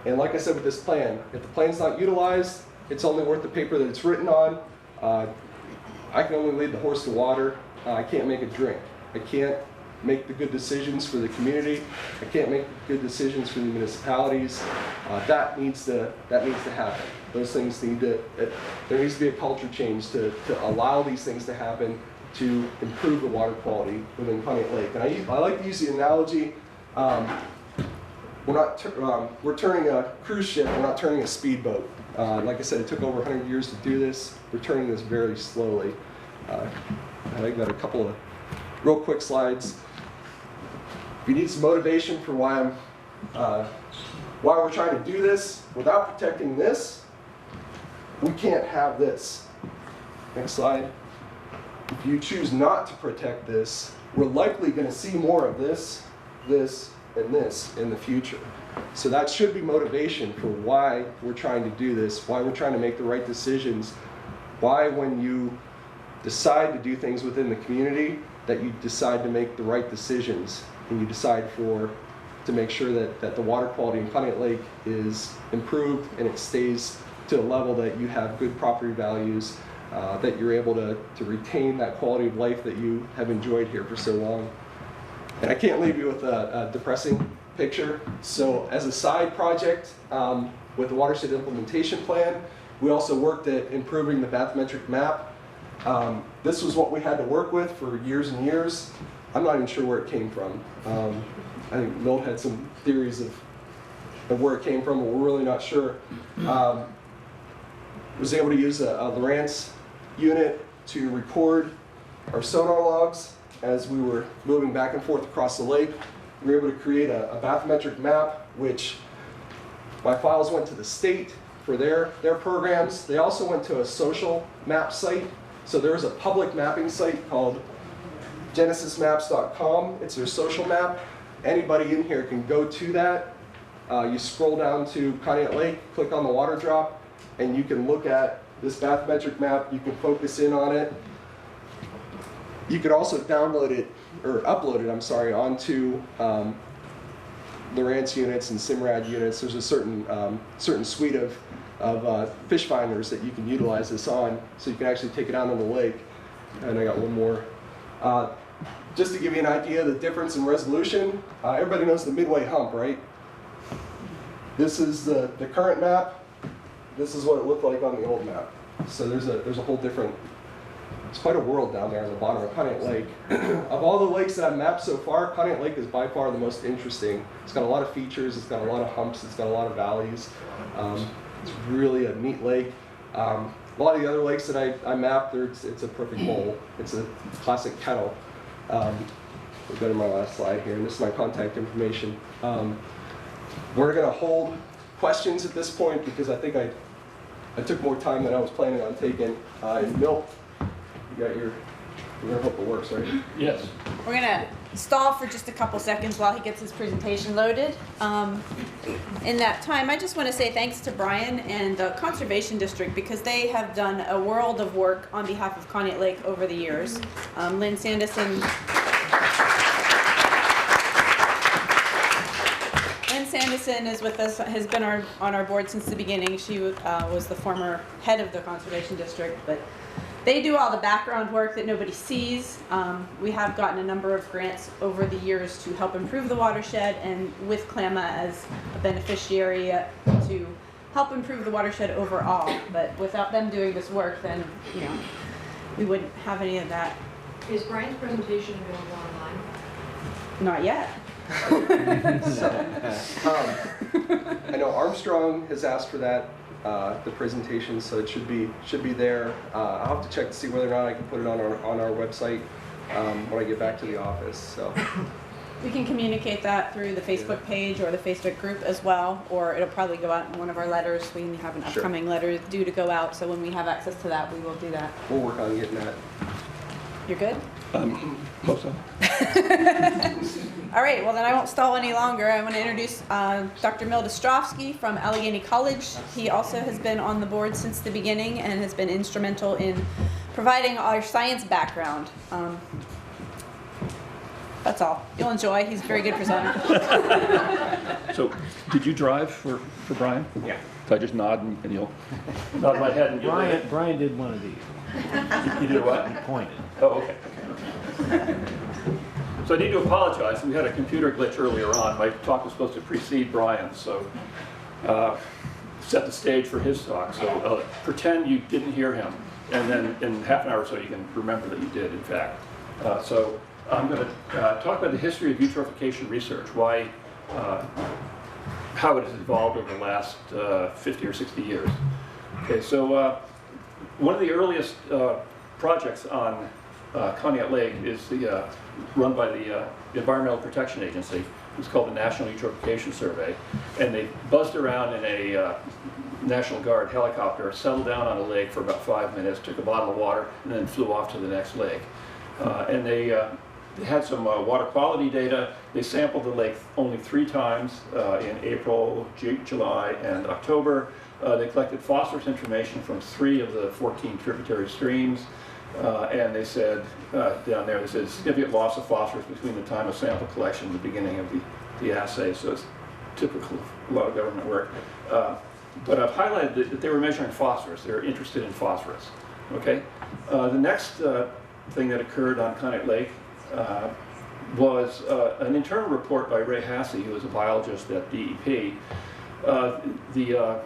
And like I said with this plan, if the plan's not utilized, it's only worth the paper that it's written on. I can only lead the horse to water. I can't make a drink. I can't make the good decisions for the community. I can't make good decisions for the municipalities. That needs to happen. Those things need to, there needs to be a culture change to allow these things to happen to improve the water quality within Conneaut Lake. And I like to use the analogy, we're turning a cruise ship, we're not turning a speedboat. Like I said, it took over 100 years to do this. We're turning this very slowly. I think that a couple of real quick slides. If you need some motivation for why we're trying to do this, without protecting this, we can't have this. Next slide. If you choose not to protect this, we're likely going to see more of this, this, and this in the future. So that should be motivation for why we're trying to do this, why we're trying to make the right decisions, why when you decide to do things within the community, that you decide to make the right decisions, and you decide to make sure that the water quality in Conneaut Lake is improved and it stays to a level that you have good property values, that you're able to retain that quality of life that you have enjoyed here for so long. And I can't leave you with a depressing picture. So as a side project with the Watershed Implementation Plan, we also worked at improving the bathymetric map. This was what we had to work with for years and years. I'm not even sure where it came from. I think Milt had some theories of where it came from, but we're really not sure. Was able to use a Lowrance unit to record our sonar logs as we were moving back and forth across the lake. We were able to create a bathymetric map, which my files went to the state for their programs. They also went to a social map site. So there is a public mapping site called genesismaps.com. It's their social map. Anybody in here can go to that. You scroll down to Conneaut Lake, click on the water drop, and you can look at this bathymetric map. You can focus in on it. You could also download it, or upload it, I'm sorry, onto Lowrance units and Simrad units. There's a certain suite of fish finders that you can utilize this on, so you can actually take it out on the lake. And I got one more. Just to give you an idea of the difference in resolution, everybody knows the Midway hump, right? This is the current map. This is what it looked like on the old map. So there's a whole different, it's quite a world down there on the bottom of Conneaut Lake. Of all the lakes that I've mapped so far, Conneaut Lake is by far the most interesting. It's got a lot of features, it's got a lot of humps, it's got a lot of valleys. It's really a neat lake. A lot of the other lakes that I mapped, it's a perfect bowl. It's a classic kettle. We'll go to my last slide here, and this is my contact information. We're going to hold questions at this point because I think I took more time than I was planning on taking. And Milt, you got your, we're going to hope it works, right? Yes. We're gonna stall for just a couple seconds while he gets his presentation loaded. In that time, I just want to say thanks to Brian and the Conservation District because they have done a world of work on behalf of Conneaut Lake over the years. Lynn Sandison is with us, has been on our board since the beginning. She was the former head of the Conservation District, but they do all the background work that nobody sees. We have gotten a number of grants over the years to help improve the watershed, and with CLAMA as a beneficiary to help improve the watershed overall. But without them doing this work, then we wouldn't have any of that. Is Brian's presentation available online? Not yet. I know Armstrong has asked for that, the presentation, so it should be there. I'll have to check to see whether or not I can put it on our website when I get back to the office. So we can communicate that through the Facebook page or the Facebook group as well, or it'll probably go out in one of our letters. We have an upcoming letter due to go out, so when we have access to that, we will do that. We'll work on getting that. You're good? Hope so. All right, well then I won't stall any longer. I want to introduce Dr. Milt Ostrovsky from Allegheny College. He also has been on the board since the beginning and has been instrumental in providing our science background. That's all. You'll enjoy. He's a very good presenter. So, did you drive for Brian? Yeah. So I just nod and you'll nod my head and Brian did one of these. You did what? He pointed. Oh, okay. So I need to apologize. We had a computer glitch earlier on. My talk was supposed to precede Brian's, so set the stage for his talk. So pretend you didn't hear him, and then in half an hour or so you can remember that you did, in fact. So I'm going to talk about the history of eutrophication research, how it has evolved over the last 50 or 60 years. Okay, so one of the earliest projects on Conneaut Lake is run by the Environmental Protection Agency. It's called the National Eutrophication Survey, and they buzzed around in a National Guard helicopter, settled down on a lake for about 5 minutes, took a bottle of water, and then flew off to the next lake. And they had some water quality data. They sampled the lake only 3 times in April, July, and October. They collected phosphorus information from 3 of the 14 tributary streams. And they said, down there, they said significant loss of phosphorus between the time of sample collection and the beginning of the assay. So it's typical of a lot of government work. But I've highlighted that they were measuring phosphorus. They were interested in phosphorus. Okay. The next thing that occurred on Conneaut Lake was an internal report by Ray Hassey, who was a biologist at DEP. The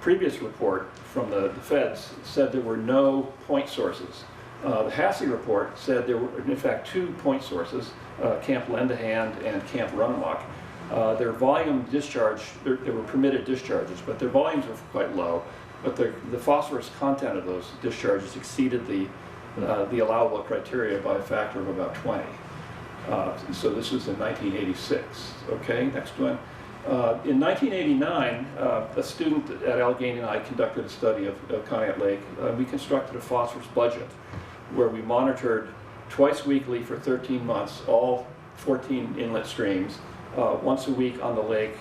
previous report from the feds said there were no point sources. The Hassey report said there were, in fact, 2 point sources, Camp Lend-A-Hand and Camp Run-Amok. Their volume discharge, there were permitted discharges, but their volumes were quite low. But the phosphorus content of those discharges exceeded the allowable criteria by a factor of about 20. So this was in 1986. Okay, next one. In 1989, a student at Allegheny and I conducted a study of Conneaut Lake. We constructed a phosphorus budget where we monitored twice weekly for 13 months all 14 inlet streams. Once a week on the lake,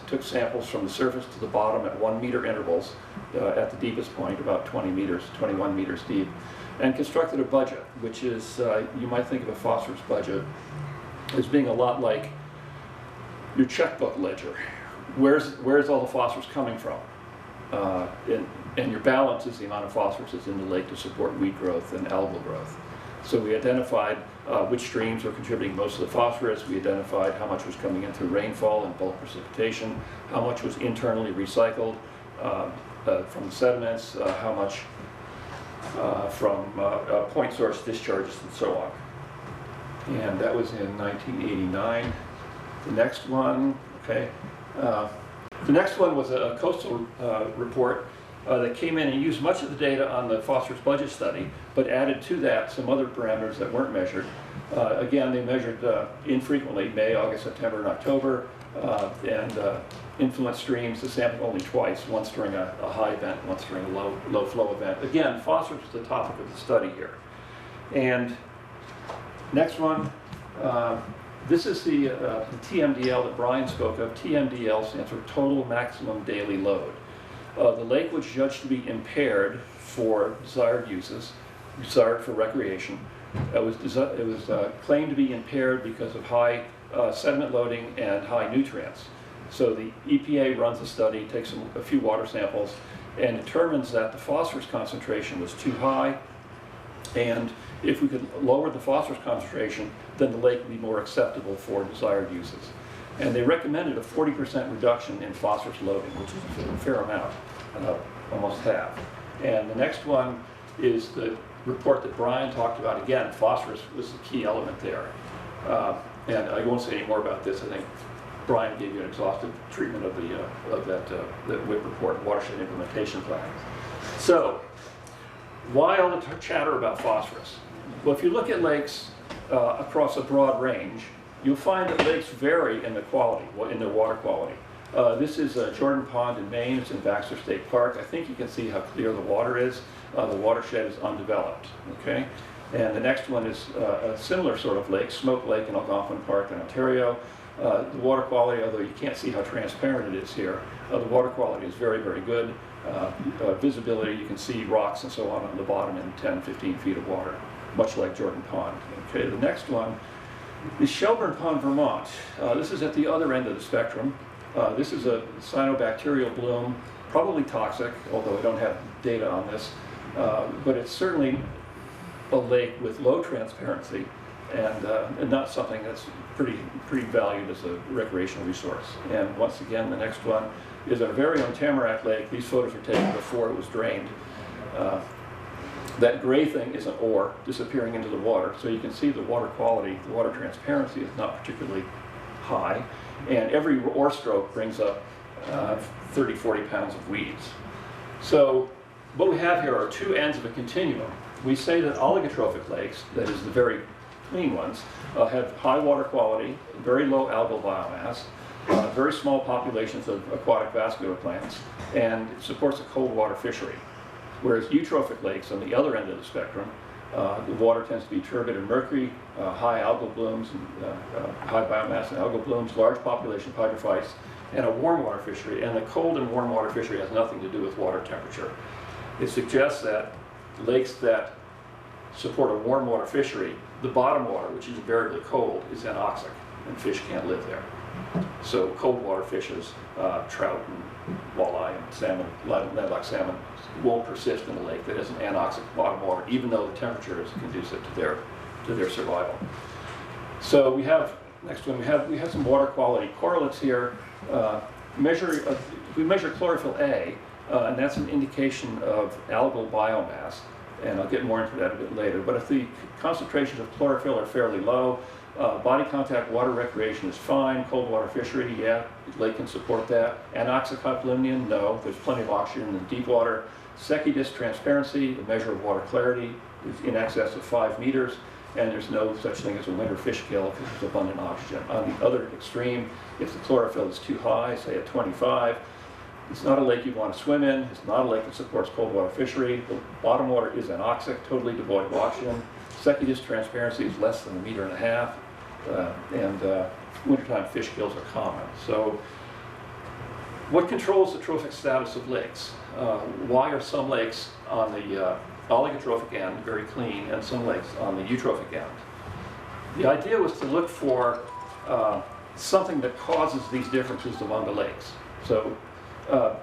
took samples from the surface to the bottom at 1 meter intervals at the deepest point, about 20 meters, 21 meters deep, and constructed a budget, which is, you might think of a phosphorus budget as being a lot like your checkbook ledger. Where's all the phosphorus coming from? And your balance is the amount of phosphorus that's in the lake to support weed growth and algal growth. So we identified which streams were contributing most of the phosphorus. We identified how much was coming in through rainfall and bulk precipitation, how much was internally recycled from the sediments, how much from point source discharges and so on. And that was in 1989. The next one, okay. The next one was a coastal report that came in and used much of the data on the phosphorus budget study, but added to that some other parameters that weren't measured. Again, they measured infrequently, May, August, September, and October, and influent streams, they sampled only twice, once during a high event, once during a low flow event. Again, phosphorus was the topic of the study here. And next one, this is the TMDL that Brian spoke of. TMDL stands for Total Maximum Daily Load. The lake was judged to be impaired for desired uses, desired for recreation. It was claimed to be impaired because of high sediment loading and high nutrients. So the EPA runs a study, takes a few water samples, and determines that the phosphorus concentration was too high, and if we could lower the phosphorus concentration, then the lake would be more acceptable for desired uses. And they recommended a 40% reduction in phosphorus loading, which is a fair amount, almost half. And the next one is the report that Brian talked about. Again, phosphorus was the key element there. And I won't say any more about this. I think Brian gave you an exhaustive treatment of that WIP report, Watershed Implementation Plan. So, why all the chatter about phosphorus? Well, if you look at lakes across a broad range, you'll find that lakes vary in the quality, in their water quality. This is Jordan Pond in Maine. It's in Baxter State Park. I think you can see how clear the water is. The watershed is undeveloped, okay? And the next one is a similar sort of lake, Smoke Lake in Algonquin Park in Ontario. The water quality, although you can't see how transparent it is here, the water quality is very, very good. Visibility, you can see rocks and so on the bottom in 10, 15 feet of water, much like Jordan Pond. Okay, the next one is Shelburne Pond, Vermont. This is at the other end of the spectrum. This is a cyanobacterial bloom, probably toxic, although I don't have data on this, but it's certainly a lake with low transparency and not something that's pretty valued as a recreational resource. And once again, the next one is our very own Tamarack Lake. These photos were taken before it was drained. That gray thing is an ore disappearing into the water, so you can see the water quality, the water transparency is not particularly high, and every ore stroke brings up 30, 40 pounds of weeds. So what we have here are two ends of a continuum. We say that oligotrophic lakes, that is the very clean ones, have high water quality, very low algal biomass, very small populations of aquatic vascular plants, and it supports a cold water fishery. Whereas eutrophic lakes, on the other end of the spectrum, the water tends to be turbid and murky, high algal blooms, and high biomass and algal blooms, large population of hydrophytes, and a warm water fishery. And the cold and warm water fishery has nothing to do with water temperature. It suggests that lakes that support a warm water fishery, the bottom water, which is invariably cold, is anoxic, and fish can't live there. So cold water fishes, trout and walleye and salmon, leadlock salmon, won't persist in a lake that has an anoxic bottom water, even though the temperature is conducive to their survival. So we have, next one, we have some water quality correlates here. We measure chlorophyll A, and that's an indication of algal biomass, and I'll get more into that a bit later. But if the concentrations of chlorophyll are fairly low, body contact water recreation is fine. Cold water fishery, yeah, the lake can support that. Anoxic hypolimnion, no, there's plenty of oxygen in deep water. Secchi disk transparency, the measure of water clarity, is in excess of 5 meters, and there's no such thing as a winter fish kill because there's abundant oxygen. On the other extreme, if the chlorophyll is too high, say at 25, it's not a lake you want to swim in. It's not a lake that supports cold water fishery. The bottom water is anoxic, totally devoid of oxygen. Secchi disk transparency is less than 1.5 meters, and wintertime fish kills are common. So what controls the trophic status of lakes? Why are some lakes on the oligotrophic end very clean and some lakes on the eutrophic end? The idea was to look for something that causes these differences among the lakes. So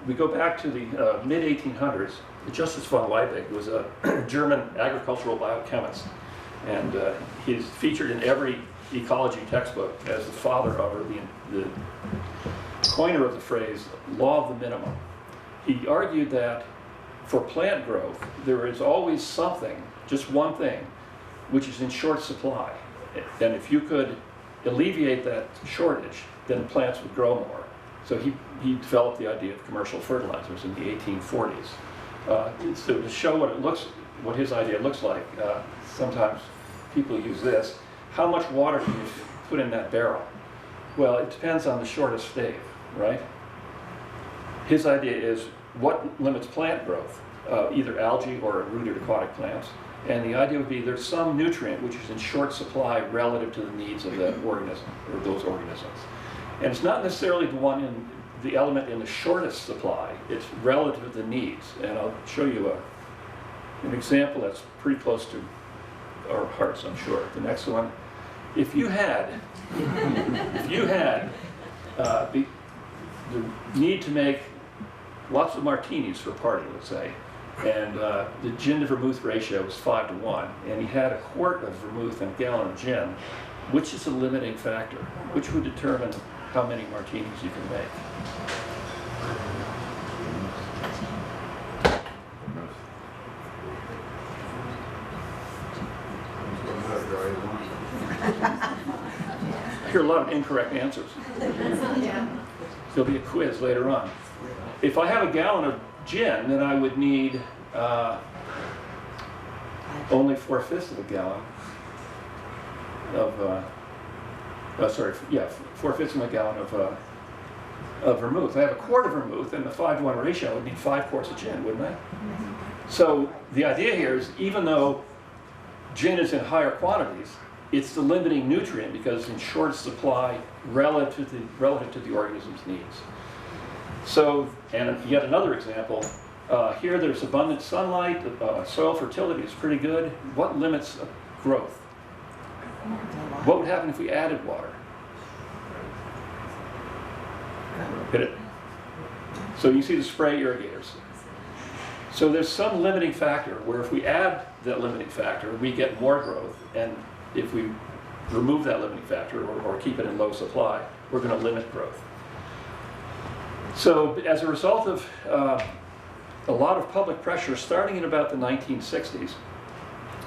we go back to the mid-1800s. Justus von Liebig was a German agricultural biochemist, and he's featured in every ecology textbook as the father of, or the coiner of the phrase, law of the minimum. He argued that for plant growth, there is always something, just one thing, which is in short supply. And if you could alleviate that shortage, then plants would grow more. So he developed the idea of commercial fertilizers in the 1840s. So to show what his idea looks like, sometimes people use this. How much water can you put in that barrel? Well, it depends on the shortest stave, right? His idea is what limits plant growth, either algae or rooted aquatic plants. And the idea would be there's some nutrient which is in short supply relative to the needs of that organism, or those organisms. And it's not necessarily the element in the shortest supply, it's relative to the needs. And I'll show you an example that's pretty close to our hearts, I'm sure. The next one, if you had the need to make lots of martinis for a party, let's say, and the gin to vermouth ratio was 5-to-1, and you had a quart of vermouth and a gallon of gin, which is a limiting factor? Which would determine how many martinis you can make? I hear a lot of incorrect answers. There'll be a quiz later on. If I have a gallon of gin, then I would need only 4/5 of a gallon of, 4/5 of a gallon of vermouth. I have a quart of vermouth, and the 5-to-1 ratio would need 5 quarts of gin, wouldn't I? So the idea here is, even though gin is in higher quantities, it's the limiting nutrient because it's in short supply relative to the organism's needs. So, and yet another example, here there's abundant sunlight, soil fertility is pretty good. What limits growth? What would happen if we added water? Hit it. So you see the spray irrigators. So there's some limiting factor where if we add that limiting factor, we get more growth. And if we remove that limiting factor or keep it in low supply, we're going to limit growth. So as a result of a lot of public pressure starting in about the 1960s,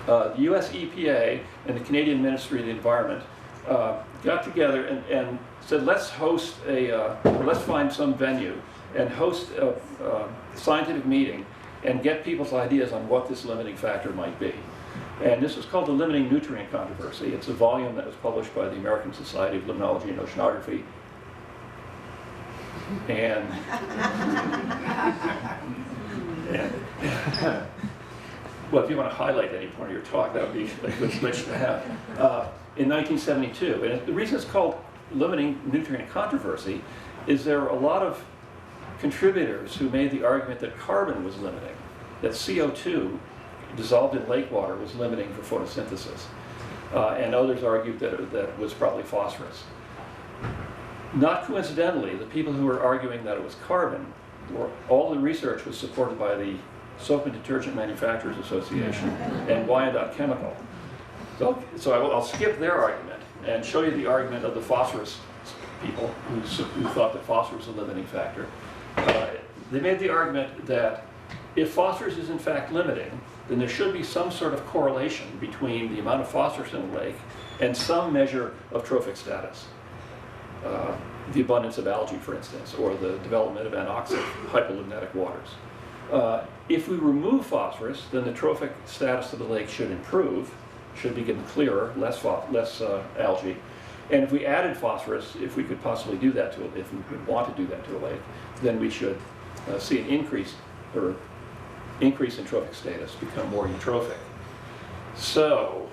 the US EPA and the Canadian Ministry of the Environment got together and said, let's host let's find some venue and host a scientific meeting and get people's ideas on what this limiting factor might be. And this was called the Limiting Nutrient Controversy. It's a volume that was published by the American Society of Limnology and Oceanography. And well, if you want to highlight any point of your talk, that would be a good switch to have. In 1972, and the reason it's called Limiting Nutrient Controversy is there are a lot of contributors who made the argument that carbon was limiting, that CO2 dissolved in lake water was limiting for photosynthesis. And others argued that it was probably phosphorus. Not coincidentally, the people who were arguing that it was carbon, all the research was supported by the Soap and Detergent Manufacturers Association and Wyandotte Chemical. So I'll skip their argument and show you the argument of the phosphorus people who thought that phosphorus was a limiting factor. They made the argument that if phosphorus is in fact limiting, then there should be some sort of correlation between the amount of phosphorus in the lake and some measure of trophic status. The abundance of algae, for instance, or the development of anoxic hypolumnetic waters. If we remove phosphorus, then the trophic status of the lake should improve, should become clearer, less algae. And if we added phosphorus, if we could possibly do that to it, if we would want to do that to a lake, then we should see an increase in trophic status, become more eutrophic. So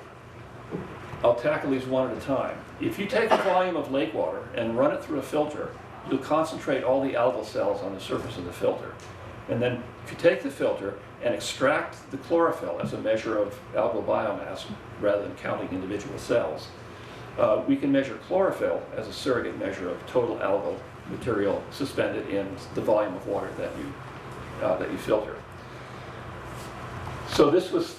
I'll tackle these one at a time. If you take a volume of lake water and run it through a filter, you'll concentrate all the algal cells on the surface of the filter. And then if you take the filter and extract the chlorophyll as a measure of algal biomass, rather than counting individual cells, we can measure chlorophyll as a surrogate measure of total algal material suspended in the volume of water that you filter. So this was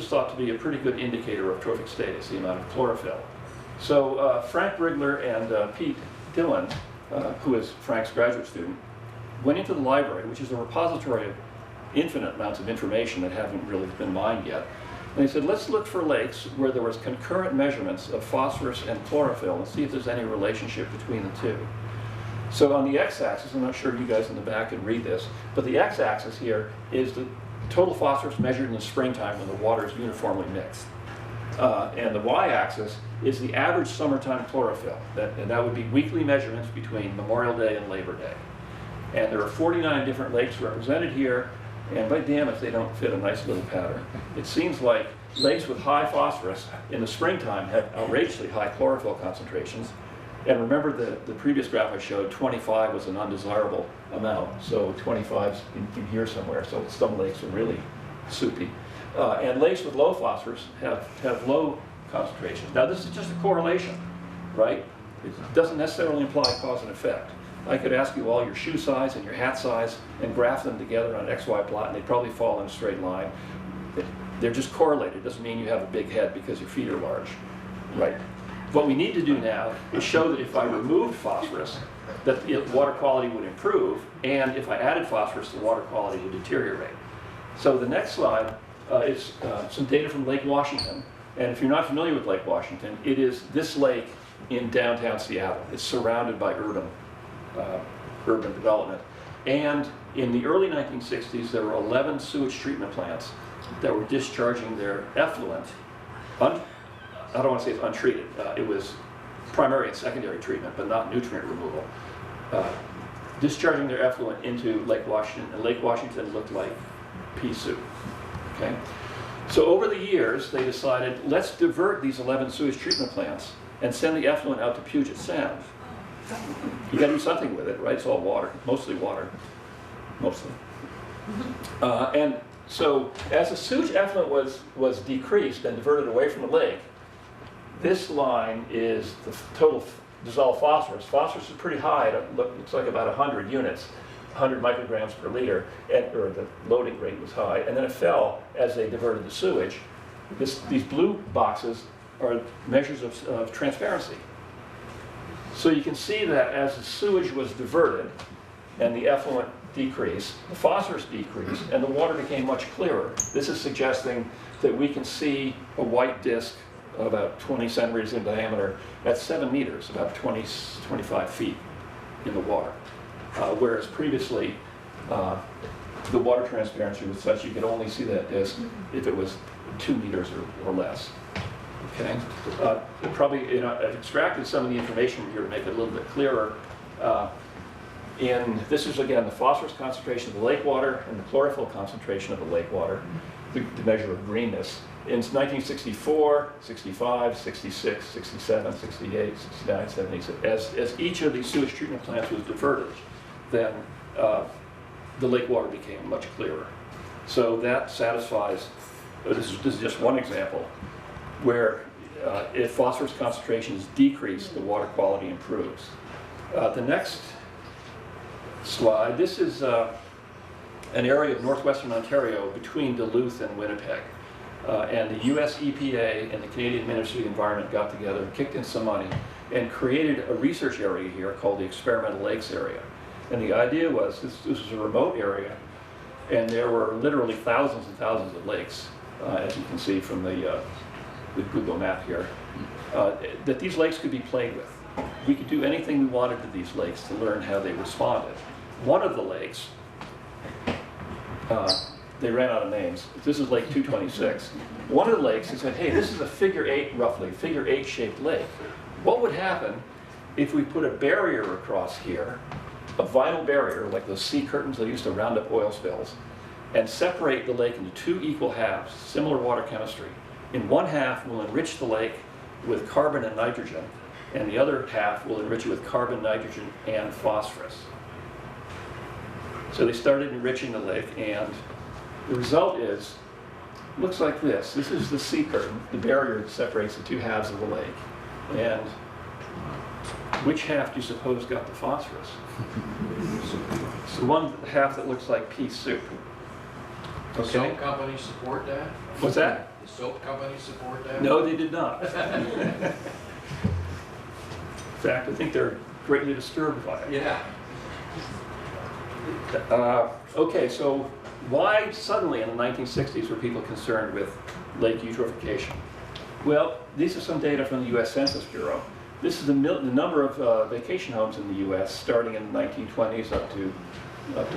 thought to be a pretty good indicator of trophic status, the amount of chlorophyll. So Frank Brigler and Pete Dillon, who is Frank's graduate student, went into the library, which is a repository of infinite amounts of information that haven't really been mined yet. And they said, let's look for lakes where there was concurrent measurements of phosphorus and chlorophyll and see if there's any relationship between the two. So on the x-axis, I'm not sure you guys in the back can read this, but the x-axis here is the total phosphorus measured in the springtime when the water is uniformly mixed. And the y-axis is the average summertime chlorophyll. And that would be weekly measurements between Memorial Day and Labor Day. And there are 49 different lakes represented here, and by damn if they don't fit a nice little pattern. It seems like lakes with high phosphorus in the springtime have outrageously high chlorophyll concentrations. And remember the previous graph I showed, 25 was an undesirable amount, so 25's in here somewhere, so some lakes are really soupy. And lakes with low phosphorus have low concentrations. Now this is just a correlation, right? It doesn't necessarily imply cause and effect. I could ask you all your shoe size and your hat size and graph them together on an XY plot, and they'd probably fall in a straight line. They're just correlated. It doesn't mean you have a big head because your feet are large, right? What we need to do now is show that if I removed phosphorus, that the water quality would improve, and if I added phosphorus, the water quality would deteriorate. So the next slide is some data from Lake Washington. And if you're not familiar with Lake Washington, it is this lake in downtown Seattle. It's surrounded by urban development. And in the early 1960s, there were 11 sewage treatment plants that were discharging their effluent. I don't want to say it's untreated. It was primary and secondary treatment, but not nutrient removal. Discharging their effluent into Lake Washington, and Lake Washington looked like pea soup. Okay? So over the years, they decided, let's divert these 11 sewage treatment plants and send the effluent out to Puget Sound. You got to do something with it, right? It's all water, mostly water, mostly. And so as the sewage effluent was decreased and diverted away from the lake, this line is the total dissolved phosphorus. Phosphorus is pretty high. It looks like about 100 units, 100 micrograms per liter, or the loading rate was high. And then it fell as they diverted the sewage. These blue boxes are measures of transparency. So you can see that as the sewage was diverted and the effluent decreased, the phosphorus decreased, and the water became much clearer. This is suggesting that we can see a white disk about 20 centimeters in diameter at 7 meters, about 25 feet in the water. Whereas previously, the water transparency was such you could only see that disk if it was 2 meters or less. Okay, probably I've extracted some of the information here to make it a little bit clearer. This is again the phosphorus concentration of the lake water and the chlorophyll concentration of the lake water, the measure of greenness. In 1964, 65, 66, 67, 68, 69, 70, as each of these sewage treatment plants was diverted, then the lake water became much clearer. So that satisfies, this is just one example, where if phosphorus concentrations decrease, the water quality improves. The next slide, this is an area of northwestern Ontario between Duluth and Winnipeg. And the US EPA and the Canadian Ministry of the Environment got together, kicked in some money, and created a research area here called the Experimental Lakes Area. And the idea was, this was a remote area, and there were literally thousands and thousands of lakes, as you can see from the Google map here, that these lakes could be played with. We could do anything we wanted to these lakes to learn how they responded. One of the lakes, they ran out of names. This is Lake 226. One of the lakes, he said, hey, this is a figure 8, roughly, figure 8 shaped lake. What would happen if we put a barrier across here, a vinyl barrier, like those sea curtains they used to round up oil spills, and separate the lake into 2 equal halves, similar water chemistry. In one half, we'll enrich the lake with carbon and nitrogen, and the other half will enrich it with carbon, nitrogen, and phosphorus. So they started enriching the lake, and the result looks like this. This is the sea curtain, the barrier that separates the 2 halves of the lake. And which half do you suppose got the phosphorus? It's the one half that looks like pea soup. The soap companies support that? What's that? The soap companies support that? No, they did not. In fact, I think they're greatly disturbed by it. Yeah. Okay, so why suddenly in the 1960s were people concerned with lake eutrophication? Well, these are some data from the U.S. Census Bureau. This is the number of vacation homes in the U.S. starting in the 1920s up to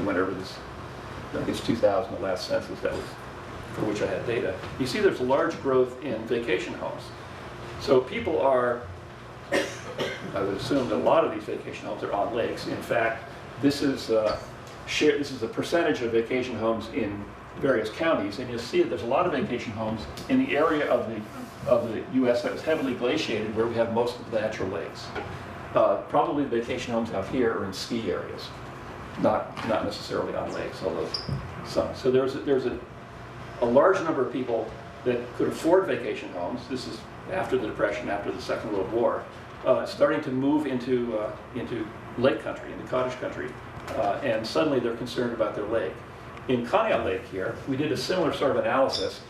whenever this, I think it's 2000, the last census that was for which I had data. You see there's a large growth in vacation homes. So people are, I would assume that a lot of these vacation homes are on lakes. In fact, this is a percentage of vacation homes in various counties, and you'll see that there's a lot of vacation homes in the area of the U.S. that was heavily glaciated, where we have most of the natural lakes. Probably the vacation homes out here are in ski areas, not necessarily on lakes, although some. So there's a large number of people that could afford vacation homes. This is after the Depression, after the Second World War, starting to move into lake country, into cottage country. And suddenly they're concerned about their lake. In Conneaut Lake here, we did a similar sort of analysis.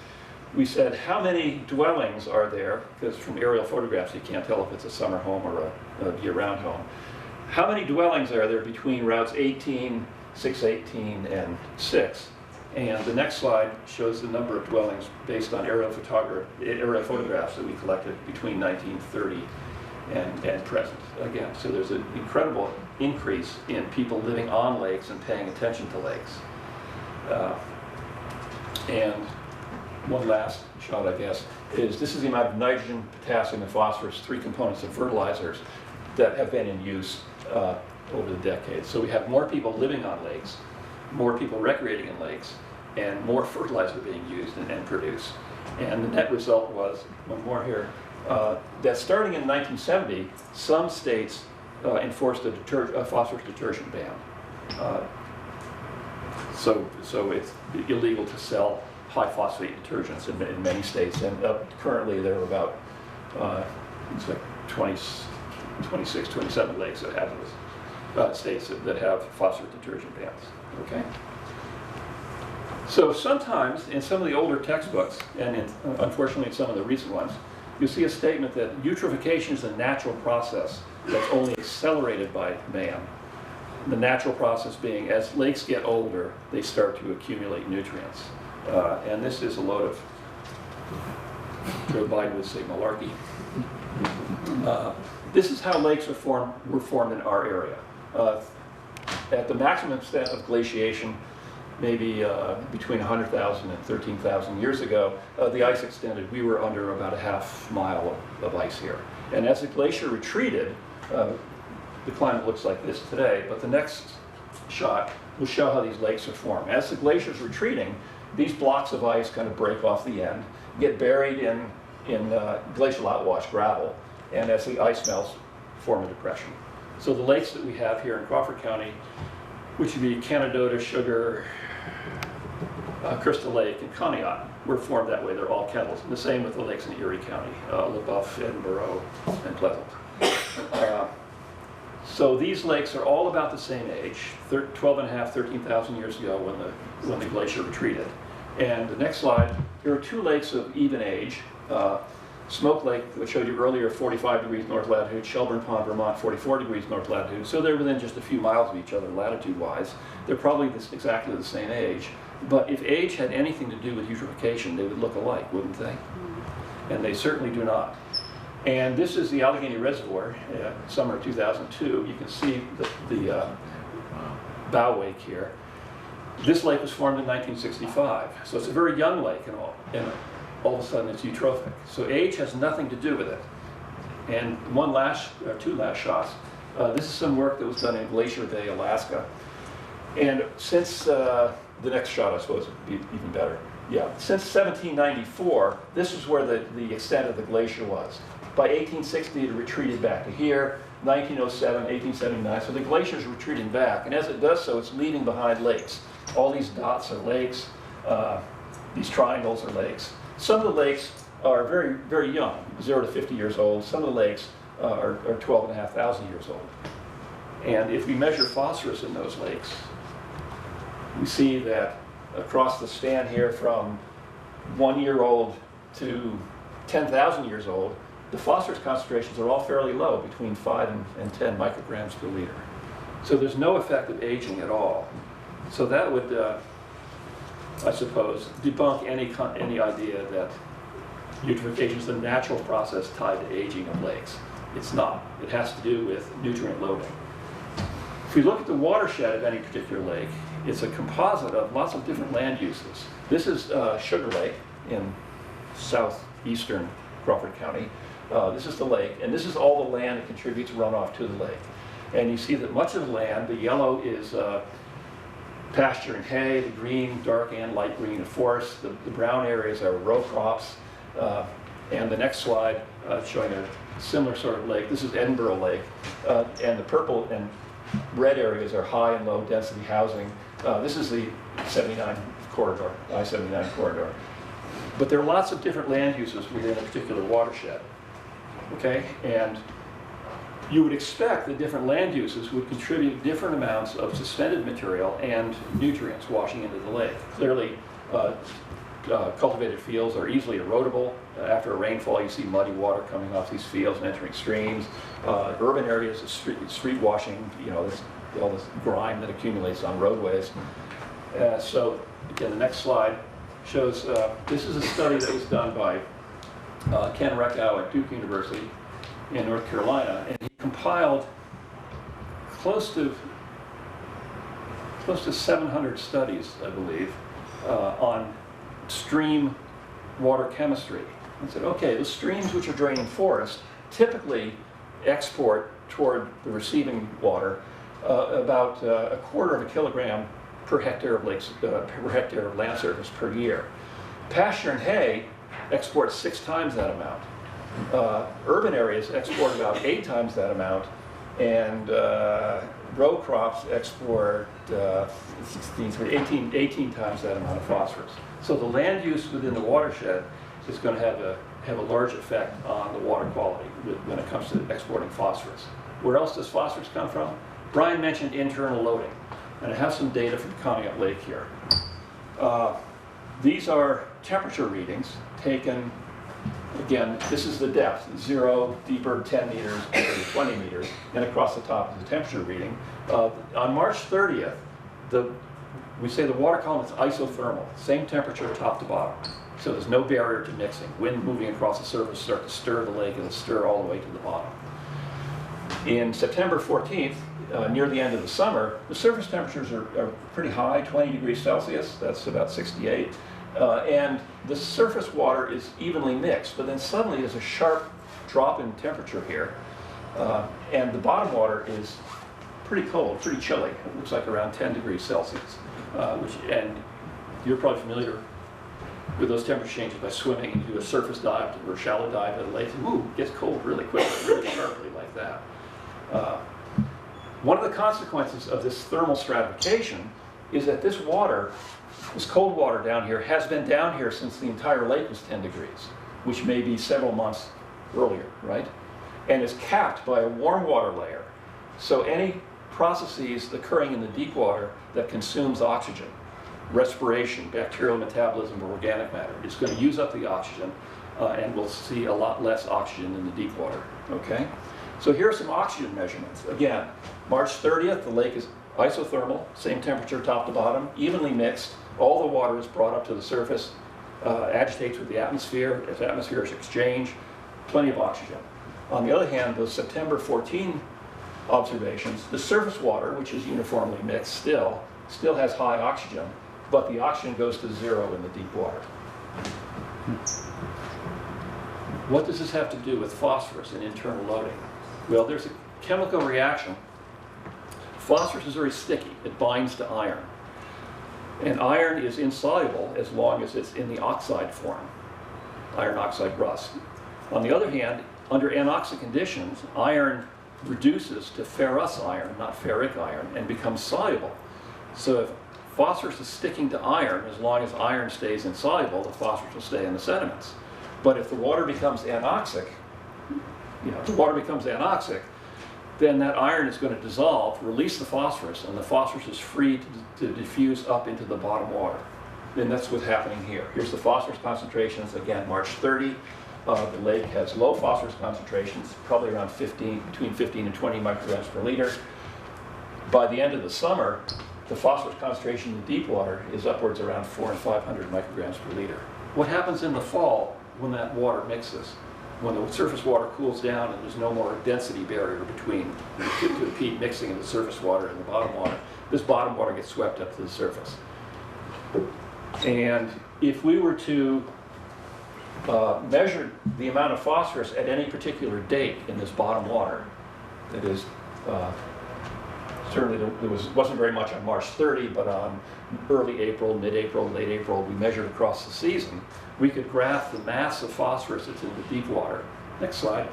We said, how many dwellings are there? Because from aerial photographs, you can't tell if it's a summer home or a year-round home. How many dwellings are there between routes 18, 618, and 6? And the next slide shows the number of dwellings based on aerial photographs that we collected between 1930 and present. Again, so there's an incredible increase in people living on lakes and paying attention to lakes. And one last shot, I guess, is this is the amount of nitrogen, potassium, and phosphorus, 3 components of fertilizers that have been in use over the decades. So we have more people living on lakes, more people recreating in lakes, and more fertilizer being used and produced. And the net result was, one more here, that starting in 1970, some states enforced a phosphorus detergent ban. So it's illegal to sell high phosphate detergents in many states, and currently there are about it's like 26, 27 lakes that have those states that have phosphorus detergent bans. Okay. So sometimes in some of the older textbooks, and unfortunately in some of the recent ones, you see a statement that eutrophication is a natural process that's only accelerated by man. The natural process being, as lakes get older, they start to accumulate nutrients. And this is a load of, Joe Biden would say, malarkey. This is how lakes were formed in our area. At the maximum extent of glaciation, maybe between 100,000 and 13,000 years ago, the ice extended. We were under about a half mile of ice here. And as the glacier retreated, the climate looks like this today, but the next shot will show how these lakes are formed. As the glacier is retreating, these blocks of ice kind of break off the end, get buried in glacial outwash gravel, and as the ice melts, form a depression. So the lakes that we have here in Crawford County, which would be Canadota, Sugar, Crystal Lake, and Conneaut, were formed that way. They're all kettles. And the same with the lakes in Erie County, LaBeouf, Edinburgh, and Pleasant. So these lakes are all about the same age, 12 and a half, 13,000 years ago when the glacier retreated. And the next slide, there are two lakes of even age. Smoke Lake, which showed you earlier, 45 degrees north latitude, Shelburne Pond, Vermont, 44 degrees north latitude. So they're within just a few miles of each other latitude-wise. They're probably exactly the same age. But if age had anything to do with eutrophication, they would look alike, wouldn't they? And they certainly do not. And this is the Allegheny Reservoir, summer 2002. You can see the bow wake here. This lake was formed in 1965, so it's a very young lake and all of a sudden it's eutrophic. So age has nothing to do with it. And two last shots. This is some work that was done in Glacier Bay, Alaska. And since, the next shot I suppose would be even better. Yeah, since 1794, this is where the extent of the glacier was. By 1860, it retreated back to here, 1907, 1879, so the glacier is retreating back, and as it does so, it's leaving behind lakes. All these dots are lakes, these triangles are lakes. Some of the lakes are very, very young, 0 to 50 years old. Some of the lakes are 12,500 years old. And if we measure phosphorus in those lakes, we see that across the span here from 1 year old to 10,000 years old, the phosphorus concentrations are all fairly low, between 5 and 10 micrograms per liter. So there's no effect of aging at all. So that would, I suppose, debunk any idea that eutrophication is a natural process tied to aging of lakes. It's not. It has to do with nutrient loading. If we look at the watershed of any particular lake, it's a composite of lots of different land uses. This is Sugar Lake in southeastern Crawford County. This is the lake, and this is all the land that contributes runoff to the lake. And you see that much of the land, the yellow is pasture and hay, the green, dark and light green, are forest, the brown areas are row crops, and the next slide showing a similar sort of lake. This is Edinburgh Lake, and the purple and red areas are high and low density housing. This is the 79 corridor, I-79 corridor. But there are lots of different land uses within a particular watershed, okay? And you would expect that different land uses would contribute different amounts of suspended material and nutrients washing into the lake. Clearly, cultivated fields are easily erodible. After a rainfall, you see muddy water coming off these fields and entering streams. Urban areas, street washing, you know, all this grime that accumulates on roadways. So, again, the next slide shows, this is a study that was done by Ken Reckow at Duke University in North Carolina, and he compiled close to 700 studies, I believe, on stream water chemistry. And said, okay, the streams which are draining forest typically export toward the receiving water about a quarter of a kilogram per hectare of per hectare of land surface per year. Pasture and hay export 6 times that amount. Urban areas export about 8 times that amount, and row crops export 18 times that amount of phosphorus. So the land use within the watershed is going to have a large effect on the water quality when it comes to exporting phosphorus. Where else does phosphorus come from? Brian mentioned internal loading, and I have some data from Conneaut Lake here. These are temperature readings taken Again, this is the depth, 0, deeper 10 meters, deeper 20 meters, and across the top is the temperature reading. On March 30th, we say the water column is isothermal, same temperature top to bottom. So there's no barrier to mixing. Wind moving across the surface start to stir the lake, it'll stir all the way to the bottom. In September 14th, near the end of the summer, the surface temperatures are pretty high, 20 degrees Celsius, that's about 68. And the surface water is evenly mixed, but then suddenly there's a sharp drop in temperature here. And the bottom water is pretty cold, pretty chilly. It looks like around 10 degrees Celsius. And you're probably familiar with those temperature changes by swimming. You do a surface dive or a shallow dive at a lake, and it gets cold really quickly, really sharply like that. One of the consequences of this thermal stratification is that this water, this cold water down here, has been down here since the entire lake was 10 degrees, which may be several months earlier, right? And is capped by a warm water layer. So any processes occurring in the deep water that consumes oxygen, respiration, bacterial metabolism of organic matter, is going to use up the oxygen, and we'll see a lot less oxygen in the deep water, okay? So here are some oxygen measurements. Again, March 30th, the lake is isothermal, same temperature top to bottom, evenly mixed. All the water is brought up to the surface, agitates with the atmosphere, as atmospheric exchange, plenty of oxygen. On the other hand, those September 14 observations, the surface water, which is uniformly mixed still has high oxygen, but the oxygen goes to 0 in the deep water. What does this have to do with phosphorus and internal loading? Well, there's a chemical reaction. Phosphorus is very sticky. It binds to iron. And iron is insoluble as long as it's in the oxide form, iron oxide rust. On the other hand, under anoxic conditions, iron reduces to ferrous iron, not ferric iron, and becomes soluble. So if phosphorus is sticking to iron, as long as iron stays insoluble, the phosphorus will stay in the sediments. But if the water becomes anoxic, then that iron is going to dissolve, release the phosphorus, and the phosphorus is free to diffuse up into the bottom water. And that's what's happening here. Here's the phosphorus concentrations, again, March 30. The lake has low phosphorus concentrations, probably around between 15 and 20 micrograms per liter. By the end of the summer, the phosphorus concentration in the deep water is upwards around 400 and 500 micrograms per liter. What happens in the fall when that water mixes? When the surface water cools down and there's no more density barrier between to impede mixing of the surface water and the bottom water, this bottom water gets swept up to the surface. And if we were to measure the amount of phosphorus at any particular date in this bottom water, that is, certainly there wasn't very much on March 30, but on early April, mid-April, late April, we measured across the season, we could graph the mass of phosphorus that's in the deep water. Next slide.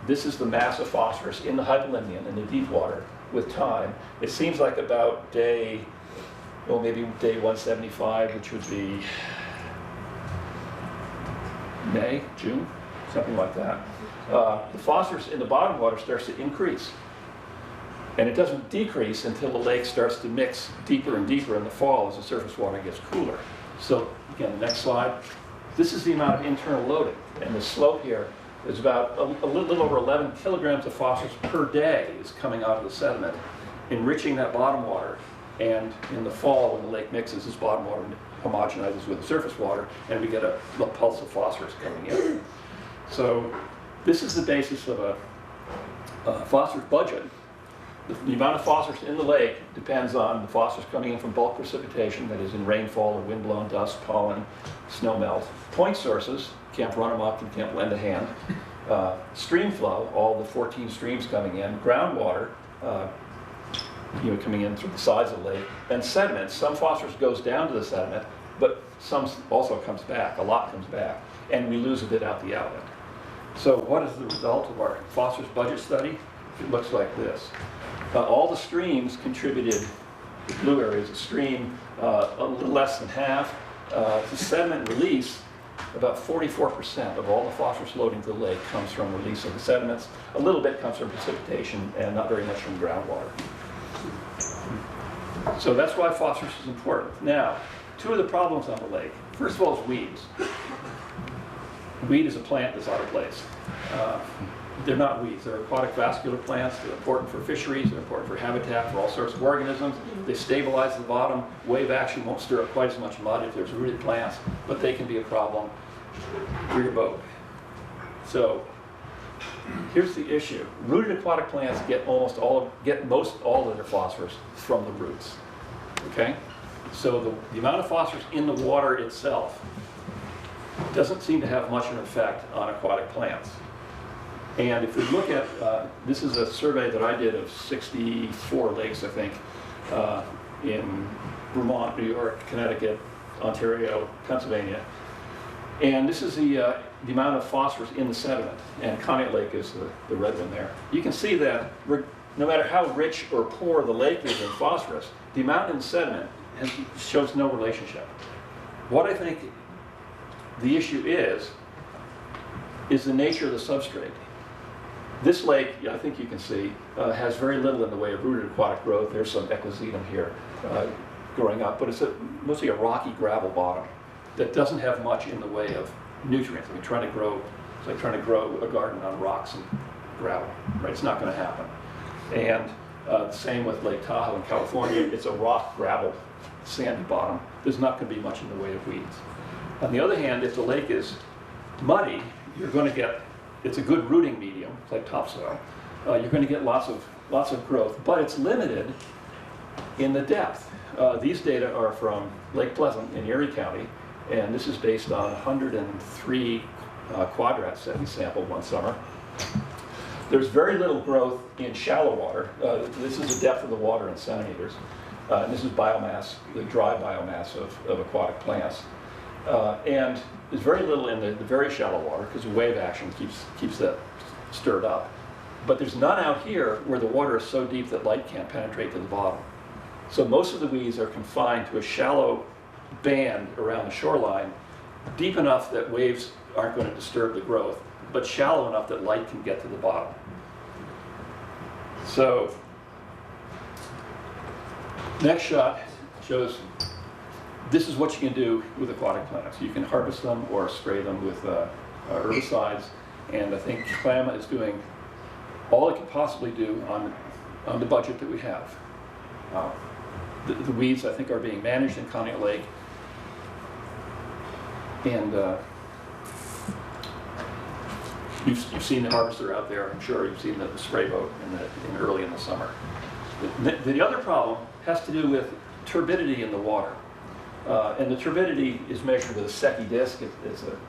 This is the mass of phosphorus in the hypolimnion, in the deep water, with time. It seems like about maybe day 175, which would be May, June, something like that. The phosphorus in the bottom water starts to increase. And it doesn't decrease until the lake starts to mix deeper and deeper in the fall as the surface water gets cooler. So again, the next slide. This is the amount of internal loading. And the slope here is about a little over 11 kilograms of phosphorus per day is coming out of the sediment, enriching that bottom water. And in the fall, when the lake mixes, this bottom water homogenizes with the surface water, and we get a pulse of phosphorus coming in. So this is the basis of a phosphorus budget. The amount of phosphorus in the lake depends on the phosphorus coming in from bulk precipitation, that is in rainfall or windblown dust, pollen, snow melt. Point sources, can't run them up and can't lend a hand. Stream flow, all the 14 streams coming in. Groundwater, coming in through the sides of the lake. And sediment, some phosphorus goes down to the sediment, but some also comes back, a lot comes back. And we lose a bit out the outlet. So what is the result of our phosphorus budget study? It looks like this. All the streams contributed, the blue area is a stream, a little less than half. The sediment release, about 44% of all the phosphorus loading to the lake comes from release of the sediments. A little bit comes from precipitation and not very much from groundwater. So that's why phosphorus is important. Now, two of the problems on the lake. First of all is weeds. weed is a plant that's out of place. They're not weeds, they're aquatic vascular plants. They're important for fisheries, they're important for habitat, for all sorts of organisms. They stabilize the bottom. Wave action won't stir up quite as much mud if there's rooted plants, but they can be a problem for your boat. So here's the issue. Rooted aquatic plants get most all of their phosphorus from the roots. Okay? So the amount of phosphorus in the water itself doesn't seem to have much of an effect on aquatic plants. And if we look at, this is a survey that I did of 64 lakes, I think, in Vermont, New York, Connecticut, Ontario, Pennsylvania. And this is the amount of phosphorus in the sediment, and Conneaut Lake is the red one there. You can see that no matter how rich or poor the lake is in phosphorus, the amount in the sediment shows no relationship. What I think the issue is the nature of the substrate. This lake, I think you can see, has very little in the way of rooted aquatic growth. There's some equisetum here growing up, but it's mostly a rocky gravel bottom that doesn't have much in the way of nutrients. I mean, it's like trying to grow a garden on rocks and gravel, right? It's not going to happen. And the same with Lake Tahoe in California. It's a rock, gravel, sandy bottom. There's not going to be much in the way of weeds. On the other hand, if the lake is muddy, you're going to get, it's a good rooting medium, it's like topsoil. You're going to get lots of growth, but it's limited in the depth. These data are from Lake Pleasant in Erie County, and this is based on 103 quadrats that we sampled one summer. There's very little growth in shallow water. This is the depth of the water in centimeters. And this is biomass, the dry biomass of aquatic plants. And there's very little in the very shallow water because wave action keeps that stirred up. But there's none out here where the water is so deep that light can't penetrate to the bottom. So most of the weeds are confined to a shallow band around the shoreline, deep enough that waves aren't going to disturb the growth, but shallow enough that light can get to the bottom. So, next shot shows this is what you can do with aquatic plants. You can harvest them or spray them with herbicides, and I think Klamath is doing all it can possibly do on the budget that we have. The weeds, I think, are being managed in Conneaut Lake, and you've seen the harvester out there. I'm sure you've seen the spray boat early in the summer. The other problem has to do with turbidity in the water. And the turbidity is measured with a Secchi disc.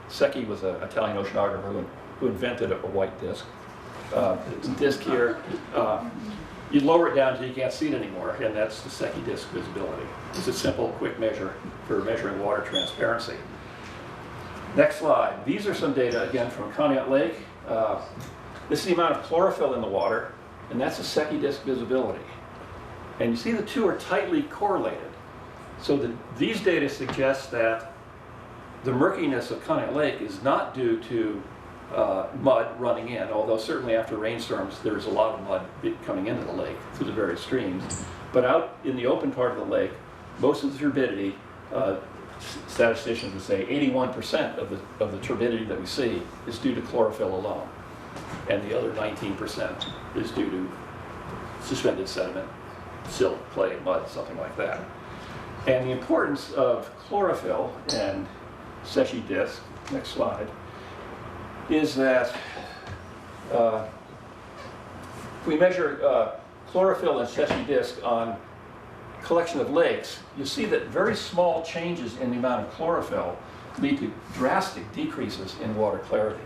Secchi was an Italian oceanographer who invented a white disc. It's a disc here. You lower it down until you can't see it anymore, and that's the Secchi disc visibility. It's a simple, quick measure for measuring water transparency. Next slide. These are some data, again, from Conneaut Lake. This is the amount of chlorophyll in the water, and that's the Secchi disc visibility. And you see the two are tightly correlated. So these data suggest that the murkiness of Conneaut Lake is not due to mud running in, although certainly after rainstorms there's a lot of mud coming into the lake through the various streams. But out in the open part of the lake, most of the turbidity, statisticians would say 81% of the turbidity that we see is due to chlorophyll alone. And the other 19% is due to suspended sediment, silt, clay, mud, something like that. And the importance of chlorophyll and Secchi disc, next slide, is that if we measure chlorophyll and Secchi disc on collection of lakes, you see that very small changes in the amount of chlorophyll lead to drastic decreases in water clarity.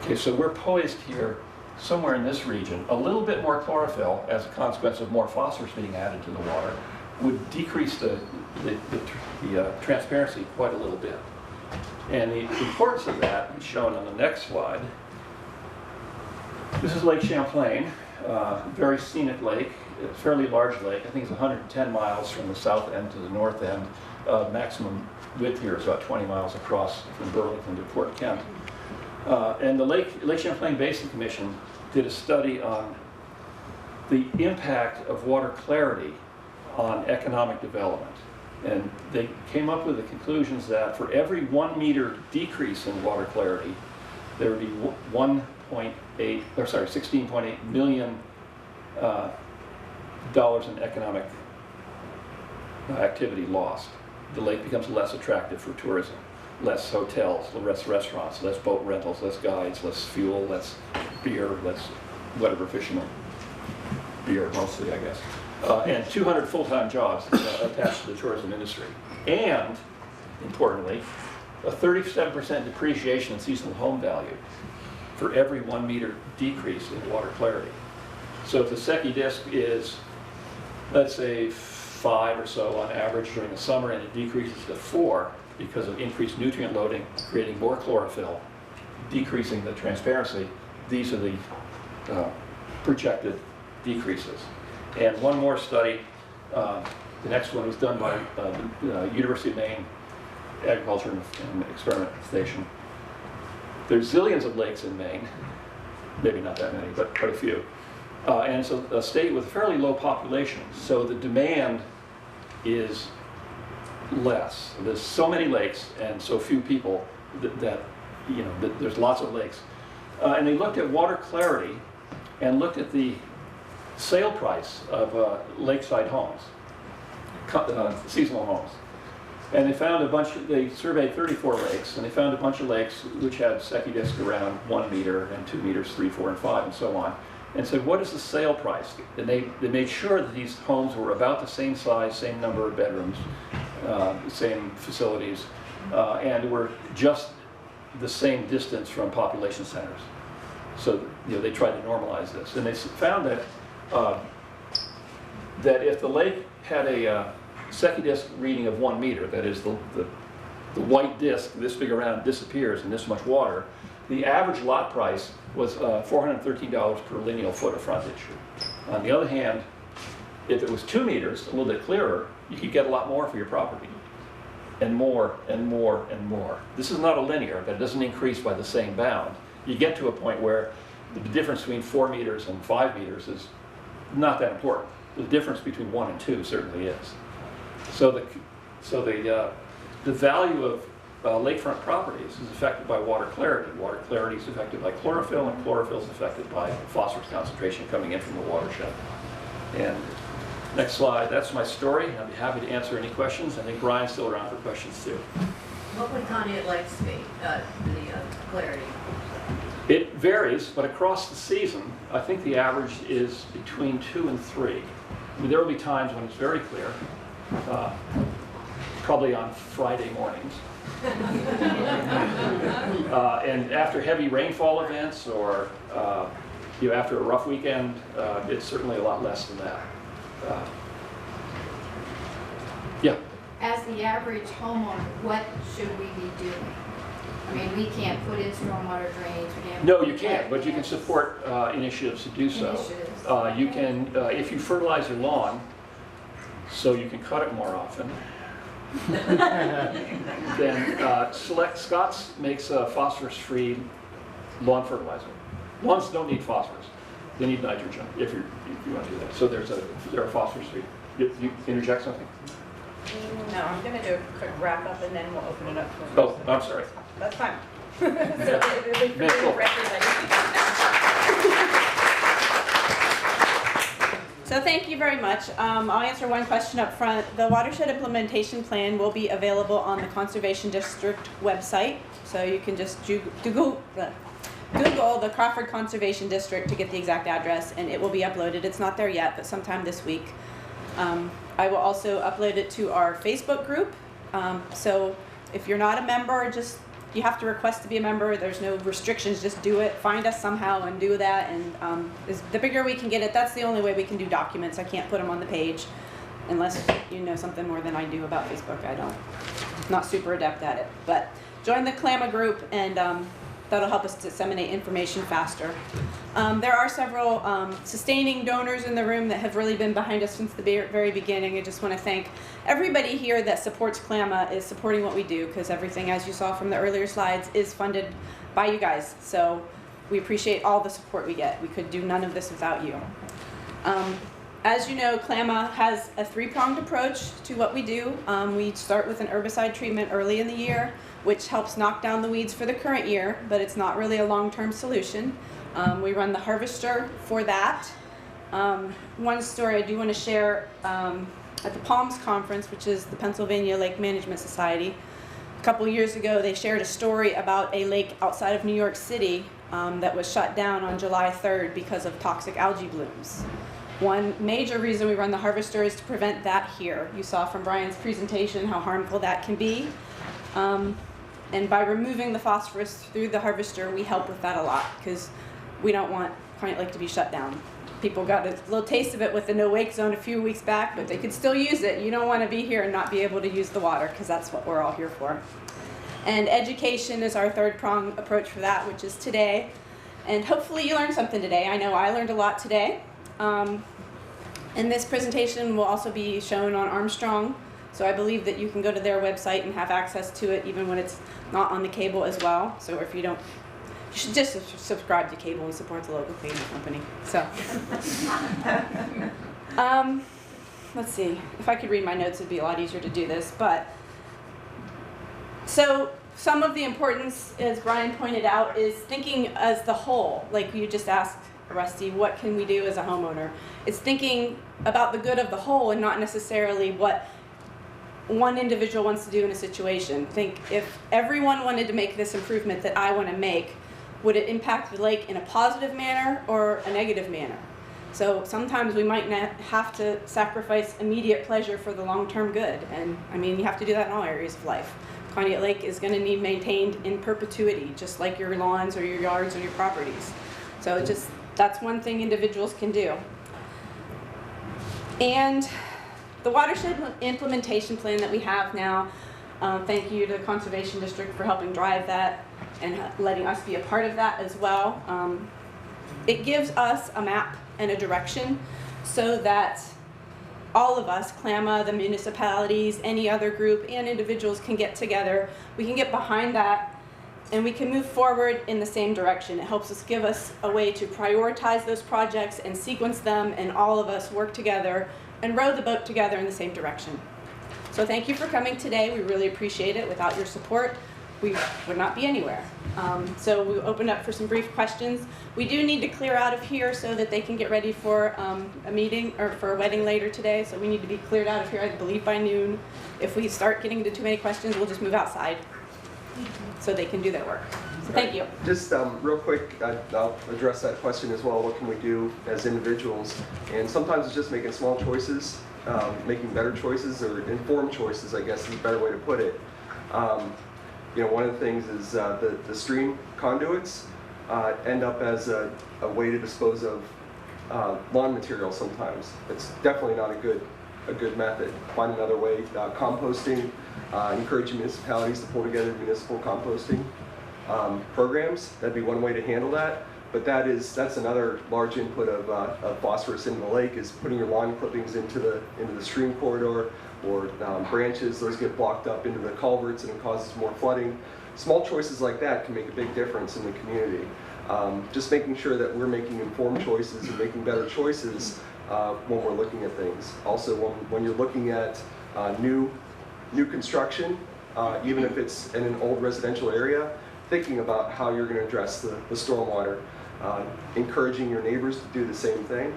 Okay, so we're poised here somewhere in this region. A little bit more chlorophyll as a consequence of more phosphorus being added to the water would decrease the transparency quite a little bit. And the importance of that is shown on the next slide. This is Lake Champlain, very scenic lake, a fairly large lake. I think it's 110 miles from the south end to the north end. Maximum width here is about 20 miles across from Burlington to Port Kent. And the Lake Champlain Basin Commission did a study on the impact of water clarity on economic development. And they came up with the conclusions that for every 1 meter decrease in water clarity, there would be 16.8 million dollars in economic activity lost. The lake becomes less attractive for tourism. Less hotels, less restaurants, less boat rentals, less guides, less fuel, less beer, less whatever fishermen. Beer mostly, I guess. And 200 full-time jobs attached to the tourism industry. And, importantly, a 37% depreciation in seasonal home value for every 1 meter decrease in water clarity. So if the Secchi disk is, let's say, 5 or so on average during the summer, and it decreases to 4 because of increased nutrient loading, creating more chlorophyll, decreasing the transparency, these are the projected decreases. And one more study, the next one was done by the University of Maine Agriculture and Experiment Station. There's zillions of lakes in Maine, maybe not that many, but quite a few. And it's a state with a fairly low population, so the demand is less. There's so many lakes and so few people that there's lots of lakes. And they looked at water clarity and looked at the sale price of lakeside homes, seasonal homes. And they found they surveyed 34 lakes, and they found a bunch of lakes which had Secchi disk around 1 meter and 2 meters, 3, 4, and 5, and so on. And said, what is the sale price? And they made sure that these homes were about the same size, same number of bedrooms, same facilities, and were just the same distance from population centers. So they tried to normalize this. And they found that that if the lake had a Secchi disk reading of 1 meter, that is the white disk this big around disappears in this much water, the average lot price was $413 per lineal foot of frontage. On the other hand, if it was 2 meters, a little bit clearer, you could get a lot more for your property. And more, and more, and more. This is not a linear, that doesn't increase by the same bound. You get to a point where the difference between 4 meters and 5 meters is not that important. The difference between 1 and 2 certainly is. So the value of lakefront properties is affected by water clarity. Water clarity is affected by chlorophyll, and chlorophyll is affected by phosphorus concentration coming in from the watershed. And next slide, that's my story. I'd be happy to answer any questions. I think Brian's still around for questions too. What would Conneaut Lake be, the clarity? It varies, but across the season, I think the average is between 2 and 3. I mean, there will be times when it's very clear, probably on Friday mornings. And after heavy rainfall events or after a rough weekend, it's certainly a lot less than that. Yeah. As the average homeowner, what should we be doing? I mean, we can't put in stormwater drains. No, you can't, but you can support initiatives to do so. You can, if you fertilize your lawn, so you can cut it more often, then Scott's makes a phosphorus-free lawn fertilizer. Lawns don't need phosphorus; they need nitrogen. If you want to do that, so they're phosphorus-free. You interject something? No, I'm going to do a quick wrap up and then we'll open it up for. Oh, I'm sorry. That's fine. So thank you very much. I'll answer one question up front. The watershed implementation plan will be available on the Conservation District website. So you can just Google the Crawford Conservation District to get the exact address, and it will be uploaded. It's not there yet, but sometime this week. I will also upload it to our Facebook group. So if you're not a member, you have to request to be a member. There's no restrictions, just do it. Find us somehow and do that. And the bigger we can get it, that's the only way we can do documents. I can't put them on the page unless you know something more than I do about Facebook. I'm not super adept at it. But join the CLAMA group, and that'll help us disseminate information faster. There are several sustaining donors in the room that have really been behind us since the very beginning. I just want to thank everybody here that supports CLAMA is supporting what we do, because everything, as you saw from the earlier slides, is funded by you guys. So we appreciate all the support we get. We could do none of this without you. As you know, CLAMA has a three-pronged approach to what we do. We start with an herbicide treatment early in the year, which helps knock down the weeds for the current year, but it's not really a long-term solution. We run the harvester for that. One story I do want to share, at the Palms Conference, which is the Pennsylvania Lake Management Society, a couple years ago they shared a story about a lake outside of New York City that was shut down on July 3rd because of toxic algae blooms. One major reason we run the harvester is to prevent that here. You saw from Brian's presentation how harmful that can be. And by removing the phosphorus through the harvester, we help with that a lot because we don't want Conneaut Lake to be shut down. People got a little taste of it with the no wake zone a few weeks back, but they could still use it. You don't want to be here and not be able to use the water because that's what we're all here for. And education is our third prong approach for that, which is today. And hopefully you learned something today. I know I learned a lot today. And this presentation will also be shown on Armstrong. So I believe that you can go to their website and have access to it even when it's not on the cable as well. So if you don't, you should just subscribe to cable and support the local cable company. So, let's see. If I could read my notes, it'd be a lot easier to do this. But so some of the importance, as Brian pointed out, is thinking as the whole. Like you just asked Rusty, what can we do as a homeowner? It's thinking about the good of the whole and not necessarily what one individual wants to do in a situation. Think if everyone wanted to make this improvement that I want to make, would it impact the lake in a positive manner or a negative manner? So sometimes we might not have to sacrifice immediate pleasure for the long-term good. And I mean, you have to do that in all areas of life. Conneaut Lake is going to need maintained in perpetuity, just like your lawns or your yards or your properties. So that's one thing individuals can do. And the watershed implementation plan that we have now, thank you to the Conservation District for helping drive that and letting us be a part of that as well. It gives us a map and a direction so that all of us, CLAMA, the municipalities, any other group, and individuals can get together. We can get behind that and we can move forward in the same direction. It helps us give us a way to prioritize those projects and sequence them, and all of us work together and row the boat together in the same direction. So thank you for coming today. We really appreciate it. Without your support, we would not be anywhere. So we opened up for some brief questions. We do need to clear out of here so that they can get ready for a meeting or for a wedding later today. So we need to be cleared out of here, I believe, by noon. If we start getting into too many questions, we'll just move outside so they can do their work. So thank you. Just real quick, I'll address that question as well. What can we do as individuals? And sometimes it's just making small choices, making better choices, or informed choices, I guess is a better way to put it. You know, one of the things is the stream conduits end up as a way to dispose of lawn material sometimes. It's definitely not a good method. Find another way. Composting, encouraging municipalities to pull together municipal composting programs. That'd be one way to handle that. But that's another large input of phosphorus into the lake, is putting your lawn clippings into the stream corridor, or branches. Those get blocked up into the culverts and it causes more flooding. Small choices like that can make a big difference in the community. Just making sure that we're making informed choices and making better choices when we're looking at things. Also, when you're looking at new construction, even if it's in an old residential area, thinking about how you're going to address the stormwater, encouraging your neighbors to do the same thing,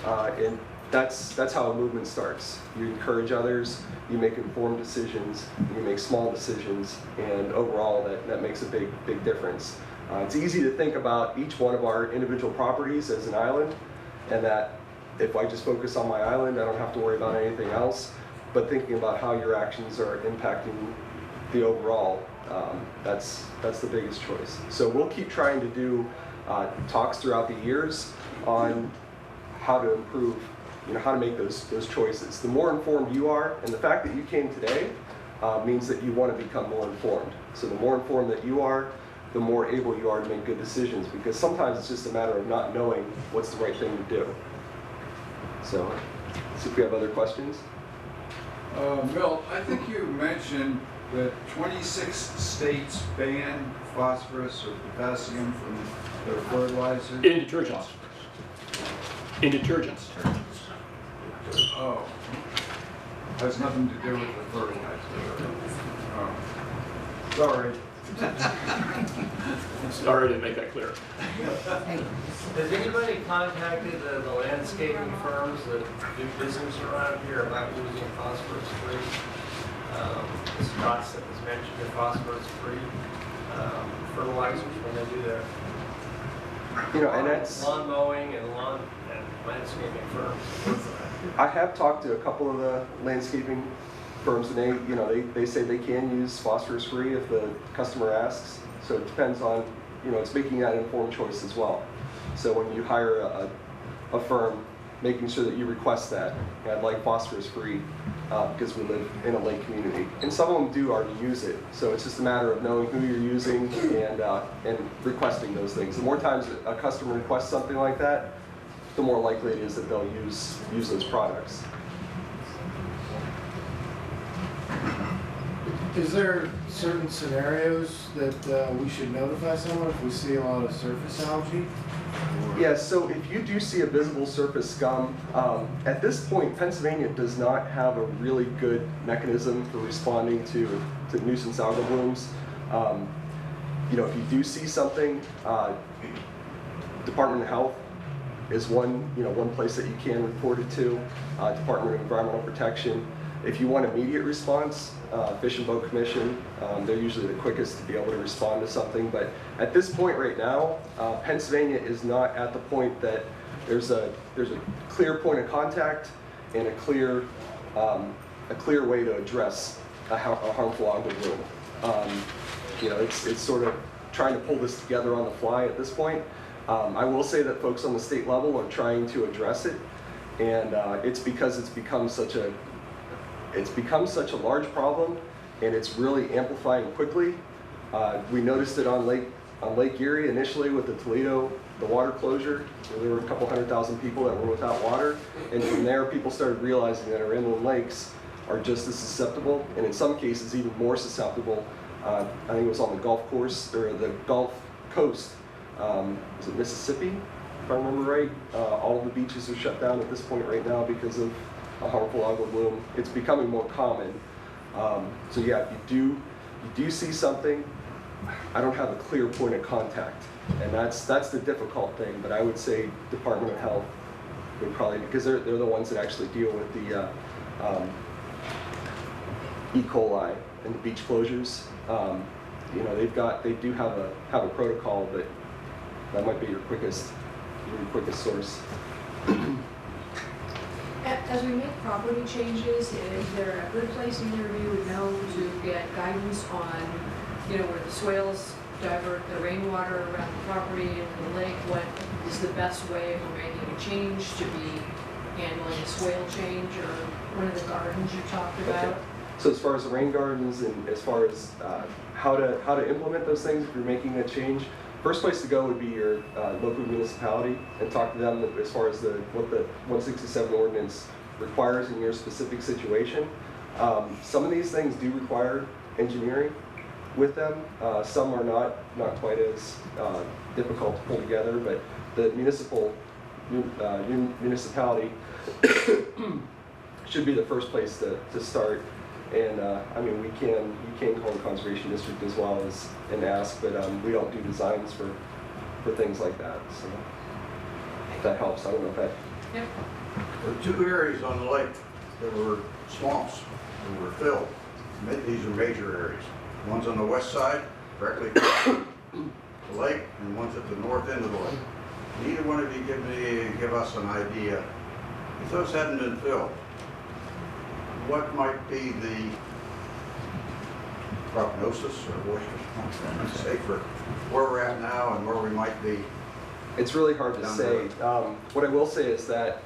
and that's how a movement starts. You encourage others, you make informed decisions, you make small decisions, and overall that makes a big difference. It's easy to think about each one of our individual properties as an island, and that if I just focus on my island, I don't have to worry about anything else. But thinking about how your actions are impacting the overall, that's the biggest choice. So we'll keep trying to do talks throughout the years on how to improve, how to make those choices. The more informed you are, and the fact that you came today means that you want to become more informed. So the more informed that you are, the more able you are to make good decisions, because sometimes it's just a matter of not knowing what's the right thing to do. So, let's see if we have other questions. Bill, I think you mentioned that 26 states ban phosphorus or potassium from their fertilizers. In detergents. In detergents. Oh, has nothing to do with the fertilizer. Oh, sorry. Sorry to make that clear. Has anybody contacted the landscaping firms that do business around here about using phosphorus-free? Scott has mentioned the phosphorus-free fertilizers when they do their And that's, lawn mowing and landscaping firms. I have talked to a couple of the landscaping firms, and they say they can use phosphorus-free if the customer asks. So it depends on, it's making that informed choice as well. So when you hire a firm, making sure that you request that. I'd like phosphorus-free because we live in a lake community. And some of them do already use it. So it's just a matter of knowing who you're using and requesting those things. The more times a customer requests something like that, the more likely it is that they'll use those products. Is there certain scenarios that we should notify someone if we see a lot of surface algae? Yeah, so if you do see a visible surface scum, at this point, Pennsylvania does not have a really good mechanism for responding to nuisance algal blooms. If you do see something, Department of Health is one place that you can report it to, Department of Environmental Protection. If you want immediate response, Fish and Boat Commission, they're usually the quickest to be able to respond to something. But at this point right now, Pennsylvania is not at the point that there's a clear point of contact and a clear way to address a harmful algal bloom. It's sort of trying to pull this together on the fly at this point. I will say that folks on the state level are trying to address it, and it's because it's become such a large problem, and it's really amplifying quickly. We noticed it on Lake Erie initially with the water closure, where there were a couple 100,000 people that were without water, and from there people started realizing that our inland lakes are just as susceptible, and in some cases even more susceptible. I think it was on the Gulf Coast. Is it Mississippi, if I remember right? All of the beaches are shut down at this point right now because of a harmful algal bloom. It's becoming more common. So yeah, if you do see something, I don't have a clear point of contact, and that's the difficult thing. But I would say Department of Health would probably, because they're the ones that actually deal with the E. coli and the beach closures. They do have a protocol, but that might be your quickest source. As we make property changes, is there a good place in your view would know to get guidance on, where the swales divert the rainwater around the property into the lake? What is the best way for making a change to be handling a swale change, or one of the gardens you talked about? Okay. So as far as the rain gardens and as far as how to implement those things if you're making a change, first place to go would be your local municipality and talk to them as far as what the 167 ordinance requires in your specific situation. Some of these things do require engineering with them. Some are not quite as difficult to pull together, but the municipality should be the first place to start. And you can call the conservation district as well and ask, but we don't do designs for things like that. So if that helps, I don't know if that. Yep. There were two areas on the lake that were swamps that were filled. These are major areas. One's on the west side, directly across the lake, and one's at the north end of the lake. Neither one of you give us an idea. If those hadn't been filled, what might be the prognosis, or what should I say, for where we're at now and where we might be? It's really hard to say. What I will say is that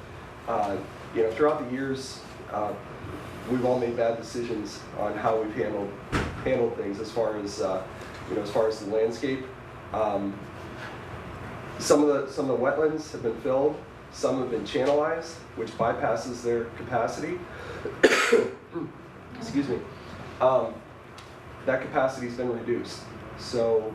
throughout the years, we've all made bad decisions on how we've handled things as far as the landscape. Some of the wetlands have been filled. Some have been channelized, which bypasses their capacity. Excuse me. That capacity's been reduced. So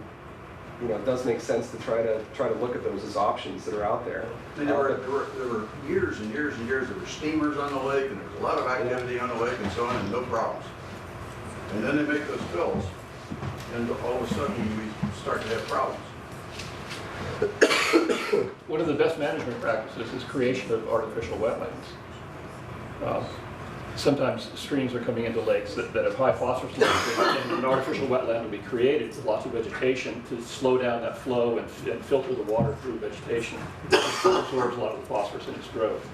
it does make sense to try to look at those as options that are out there. I mean, there were years and years and years, there were steamers on the lake, and there was a lot of activity on the lake and so on, and no problems. And then they make those fills, and all of a sudden we start to have problems. One of the best management practices is creation of artificial wetlands. Sometimes streams are coming into lakes that have high phosphorus levels, and an artificial wetland will be created with lots of vegetation to slow down that flow and filter the water through vegetation. It absorbs a lot of the phosphorus in its growth.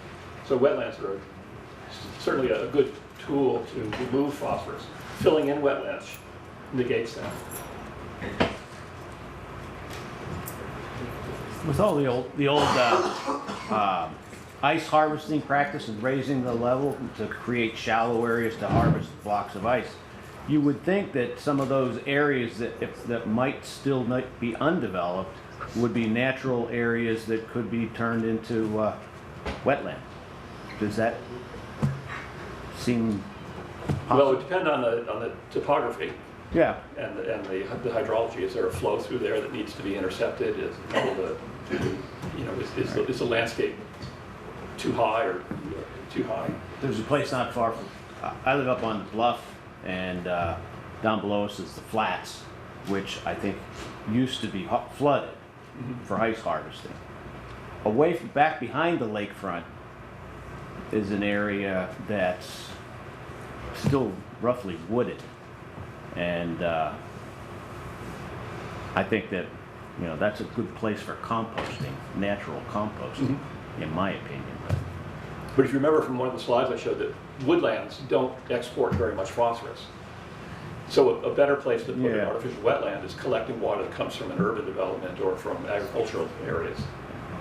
So wetlands are certainly a good tool to remove phosphorus. Filling in wetlands negates that. With all the old ice harvesting practice and raising the level to create shallow areas to harvest blocks of ice, you would think that some of those areas that might still be undeveloped would be natural areas that could be turned into wetland. Does that seem possible? Well, it would depend on the topography. Yeah. And the hydrology. Is there a flow through there that needs to be intercepted? Is the landscape too high or too high? There's a place not far from, I live up on the bluff, and down below us is the flats, which I think used to be flooded for ice harvesting. Away from, back behind the lakefront is an area that's still roughly wooded. And I think that, that's a good place for composting, natural composting, in my opinion. But if you remember from one of the slides I showed, that woodlands don't export very much phosphorus. So a better place to put an artificial wetland is collecting water that comes from an urban development or from agricultural areas.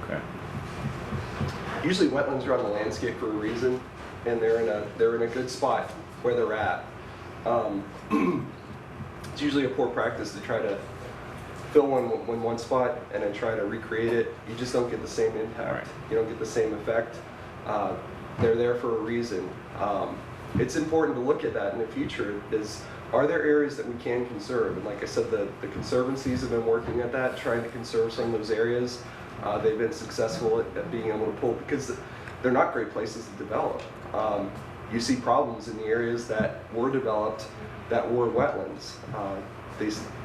Okay. Usually wetlands are on the landscape for a reason, and they're in a good spot where they're at. It's usually a poor practice to try to fill one spot and then try to recreate it. You just don't get the same impact. Right. You don't get the same effect. They're there for a reason. It's important to look at that in the future. Are there areas that we can conserve? And like I said, the conservancies have been working at that, trying to conserve some of those areas. They've been successful at being able to pull, because they're not great places to develop. You see problems in the areas that were developed that were wetlands.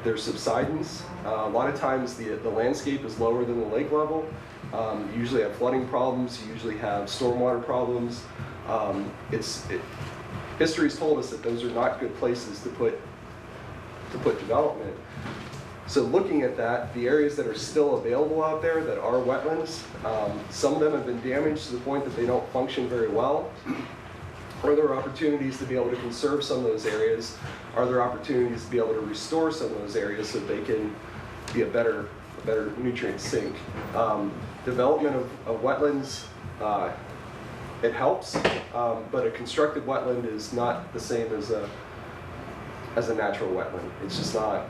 There's subsidence. A lot of times the landscape is lower than the lake level. You usually have flooding problems. You usually have stormwater problems. History's told us that those are not good places to put development. So looking at that, the areas that are still available out there that are wetlands, some of them have been damaged to the point that they don't function very well. Are there opportunities to be able to conserve some of those areas? Are there opportunities to be able to restore some of those areas so that they can be a better nutrient sink? Development of wetlands, it helps, but a constructed wetland is not the same as a natural wetland. It's just not.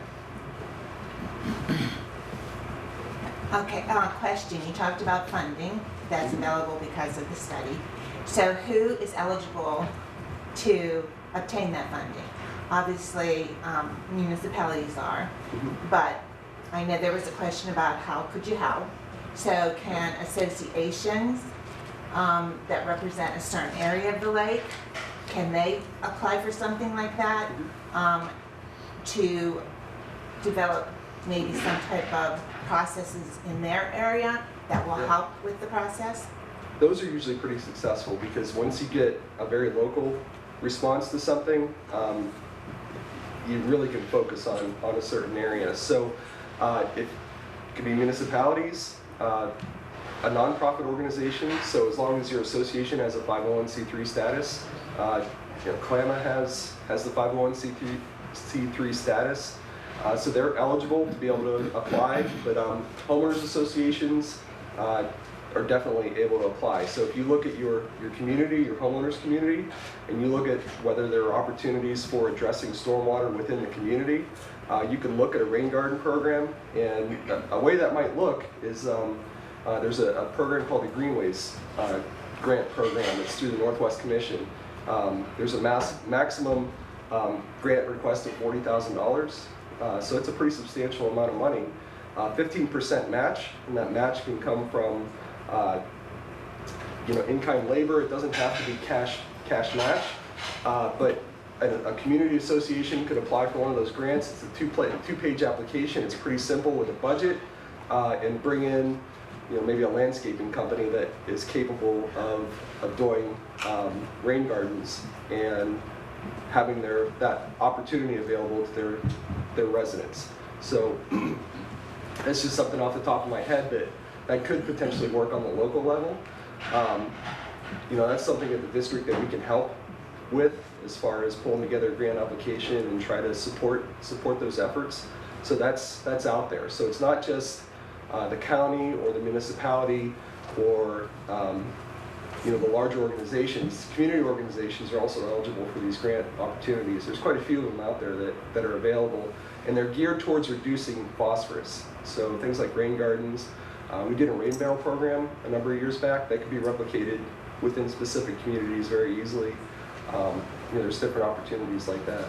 Okay, question. You talked about funding that's available because of the study. So who is eligible to obtain that funding? Obviously, municipalities are, but I know there was a question about how could you help. So can associations that represent a certain area of the lake, can they apply for something like that to develop maybe some type of processes in their area that will help with the process? Those are usually pretty successful, because once you get a very local response to something, you really can focus on a certain area. So it could be municipalities, a nonprofit organization. So as long as your association has a 501c3 status, CLAMA has the 501c3 status. So they're eligible to be able to apply, but homeowners associations are definitely able to apply. So if you look at your community, your homeowners community, and you look at whether there are opportunities for addressing stormwater within the community, you can look at a rain garden program. And a way that might look is there's a program called the Greenways Grant Program. It's through the Northwest Commission. There's a maximum grant request of $40,000. So it's a pretty substantial amount of money. 15% match, and that match can come from in-kind labor. It doesn't have to be cash match, but a community association could apply for one of those grants. It's a two-page application. It's pretty simple with a budget, and bring in maybe a landscaping company that is capable of doing rain gardens and having that opportunity available to their residents. So it's just something off the top of my head that could potentially work on the local level. That's something at the district that we can help with as far as pulling together a grant application and try to support those efforts. So that's out there. So it's not just the county or the municipality or the larger organizations. Community organizations are also eligible for these grant opportunities. There's quite a few of them out there that are available, and they're geared towards reducing phosphorus. So things like rain gardens. We did a rain barrel program a number of years back that could be replicated within specific communities very easily. There's different opportunities like that.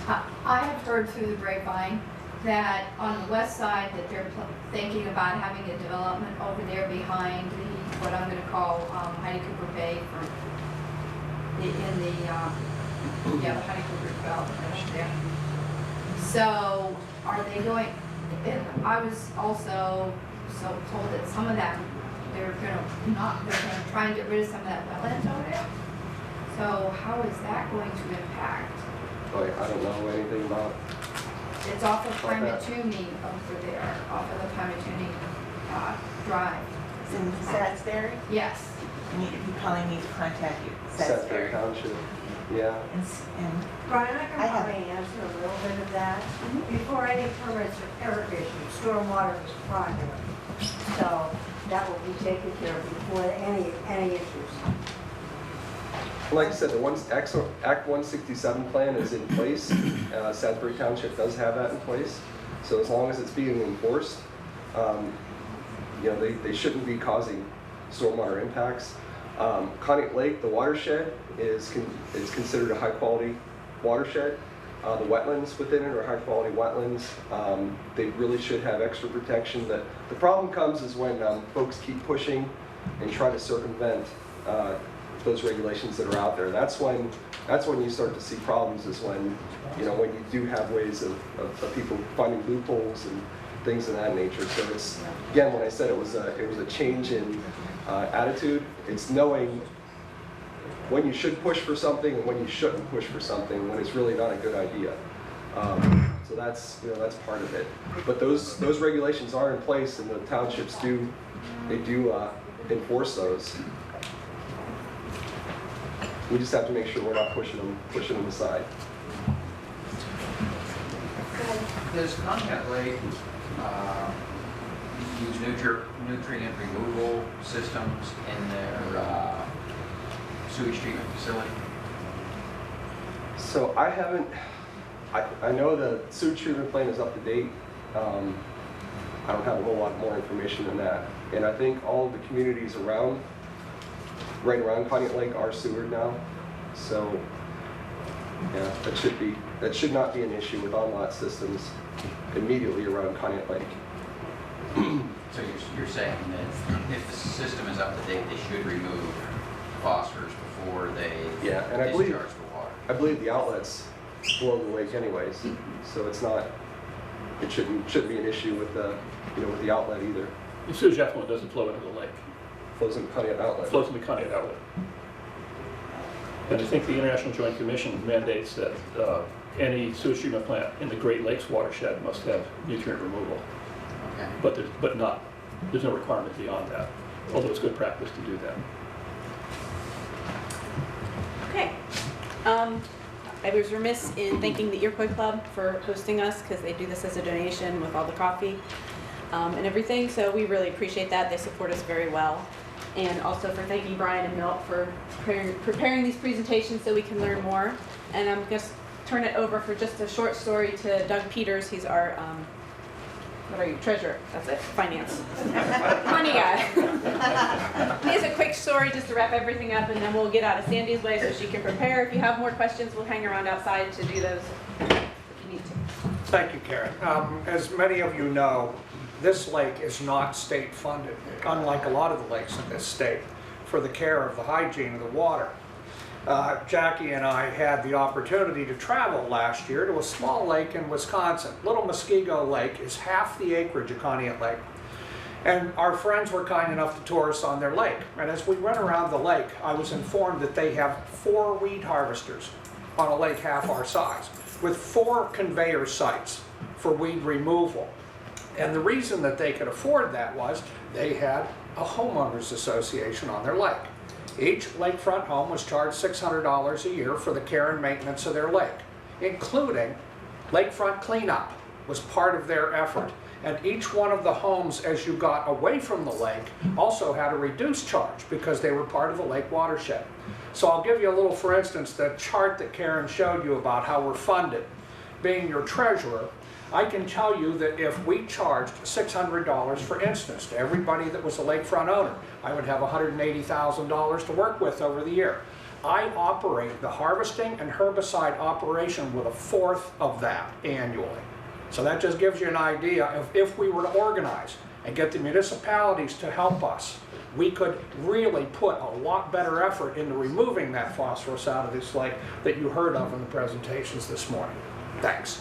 I have heard through the grapevine that on the west side that they're thinking about having a development over there behind what I'm going to call Heidi Cooper Bay the Heidi Cooper development there. So are they going? And I was also told that some of that they're going to try and get rid of some of that wetlands over there. So how is that going to impact? I don't know anything about. It's off of Pymatuni over there, off of the Pymatuni Drive. It's in Salisbury? Yes. And you probably need to contact you. Salisbury Township. Yeah. And Brian, I can probably answer a little bit of that. Before any permits are issued, stormwater is primary. So that will be taken care of before any issues. Like I said, the Act 167 plan is in place. Salisbury Township does have that in place. So as long as it's being enforced, they shouldn't be causing stormwater impacts. Conneaut Lake, the watershed, is considered a high-quality watershed. The wetlands within it are high-quality wetlands. They really should have extra protection. The problem comes is when folks keep pushing and try to circumvent those regulations that are out there. That's when you start to see problems. Is when when you do have ways of people finding loopholes and things of that nature. So it's, again, when I said it was a change in attitude, it's knowing when you should push for something and when you shouldn't push for something, when it's really not a good idea. So that's part of it. But those regulations are in place, and the townships do enforce those. We just have to make sure we're not pushing them aside. Does Conneaut Lake use nutrient removal systems in their sewage treatment facility? So I know the sewage treatment plant is up to date. I don't have a whole lot more information than that. And I think all of the communities right around Conneaut Lake are sewered now. So yeah, that should not be an issue with on-lot systems immediately around Conneaut Lake. So you're saying that if the system is up to date, they should remove phosphorus before they discharge the water? I believe the outlets flow the lake anyways, so it shouldn't be an issue with the outlet either. The sewage effluent doesn't flow into the lake. Flows into Conneaut outlet. Flows into Conneaut outlet. And I think the International Joint Commission mandates that any sewage treatment plant in the Great Lakes watershed must have nutrient removal. Okay. But there's no requirement beyond that, although it's good practice to do that. Okay. I was remiss in thanking the Iroquois Club for hosting us, because they do this as a donation with all the coffee and everything. So we really appreciate that. They support us very well. And also for thanking Brian and Milt for preparing these presentations so we can learn more. And I'm going to turn it over for just a short story to Doug Peters. He's our, what are you, treasurer? That's it, finance. Money guy. He has a quick story just to wrap everything up, and then we'll get out of Sandy's way so she can prepare. If you have more questions, we'll hang around outside to do those if you need to. Thank you, Karen. As many of you know, this lake is not state funded, unlike a lot of the lakes in this state, for the care of the hygiene of the water. Jackie and I had the opportunity to travel last year to a small lake in Wisconsin. Little Muskego Lake is half the acreage of Conneaut Lake. And our friends were kind enough to tour us on their lake. And as we went around the lake, I was informed that they have 4 weed harvesters on a lake half our size, with 4 conveyor sites for weed removal. And the reason that they could afford that was they had a homeowners association on their lake. Each lakefront home was charged $600 a year for the care and maintenance of their lake, including lakefront cleanup was part of their effort. And each one of the homes, as you got away from the lake, also had a reduced charge because they were part of the lake watershed. So I'll give you a little, for instance, the chart that Karen showed you about how we're funded. Being your treasurer, I can tell you that if we charged $600, for instance, to everybody that was a lakefront owner, I would have $180,000 to work with over the year. I operate the harvesting and herbicide operation with 1/4 of that annually. So that just gives you an idea of if we were to organize and get the municipalities to help us, we could really put a lot better effort into removing that phosphorus out of this lake that you heard of in the presentations this morning. Thanks.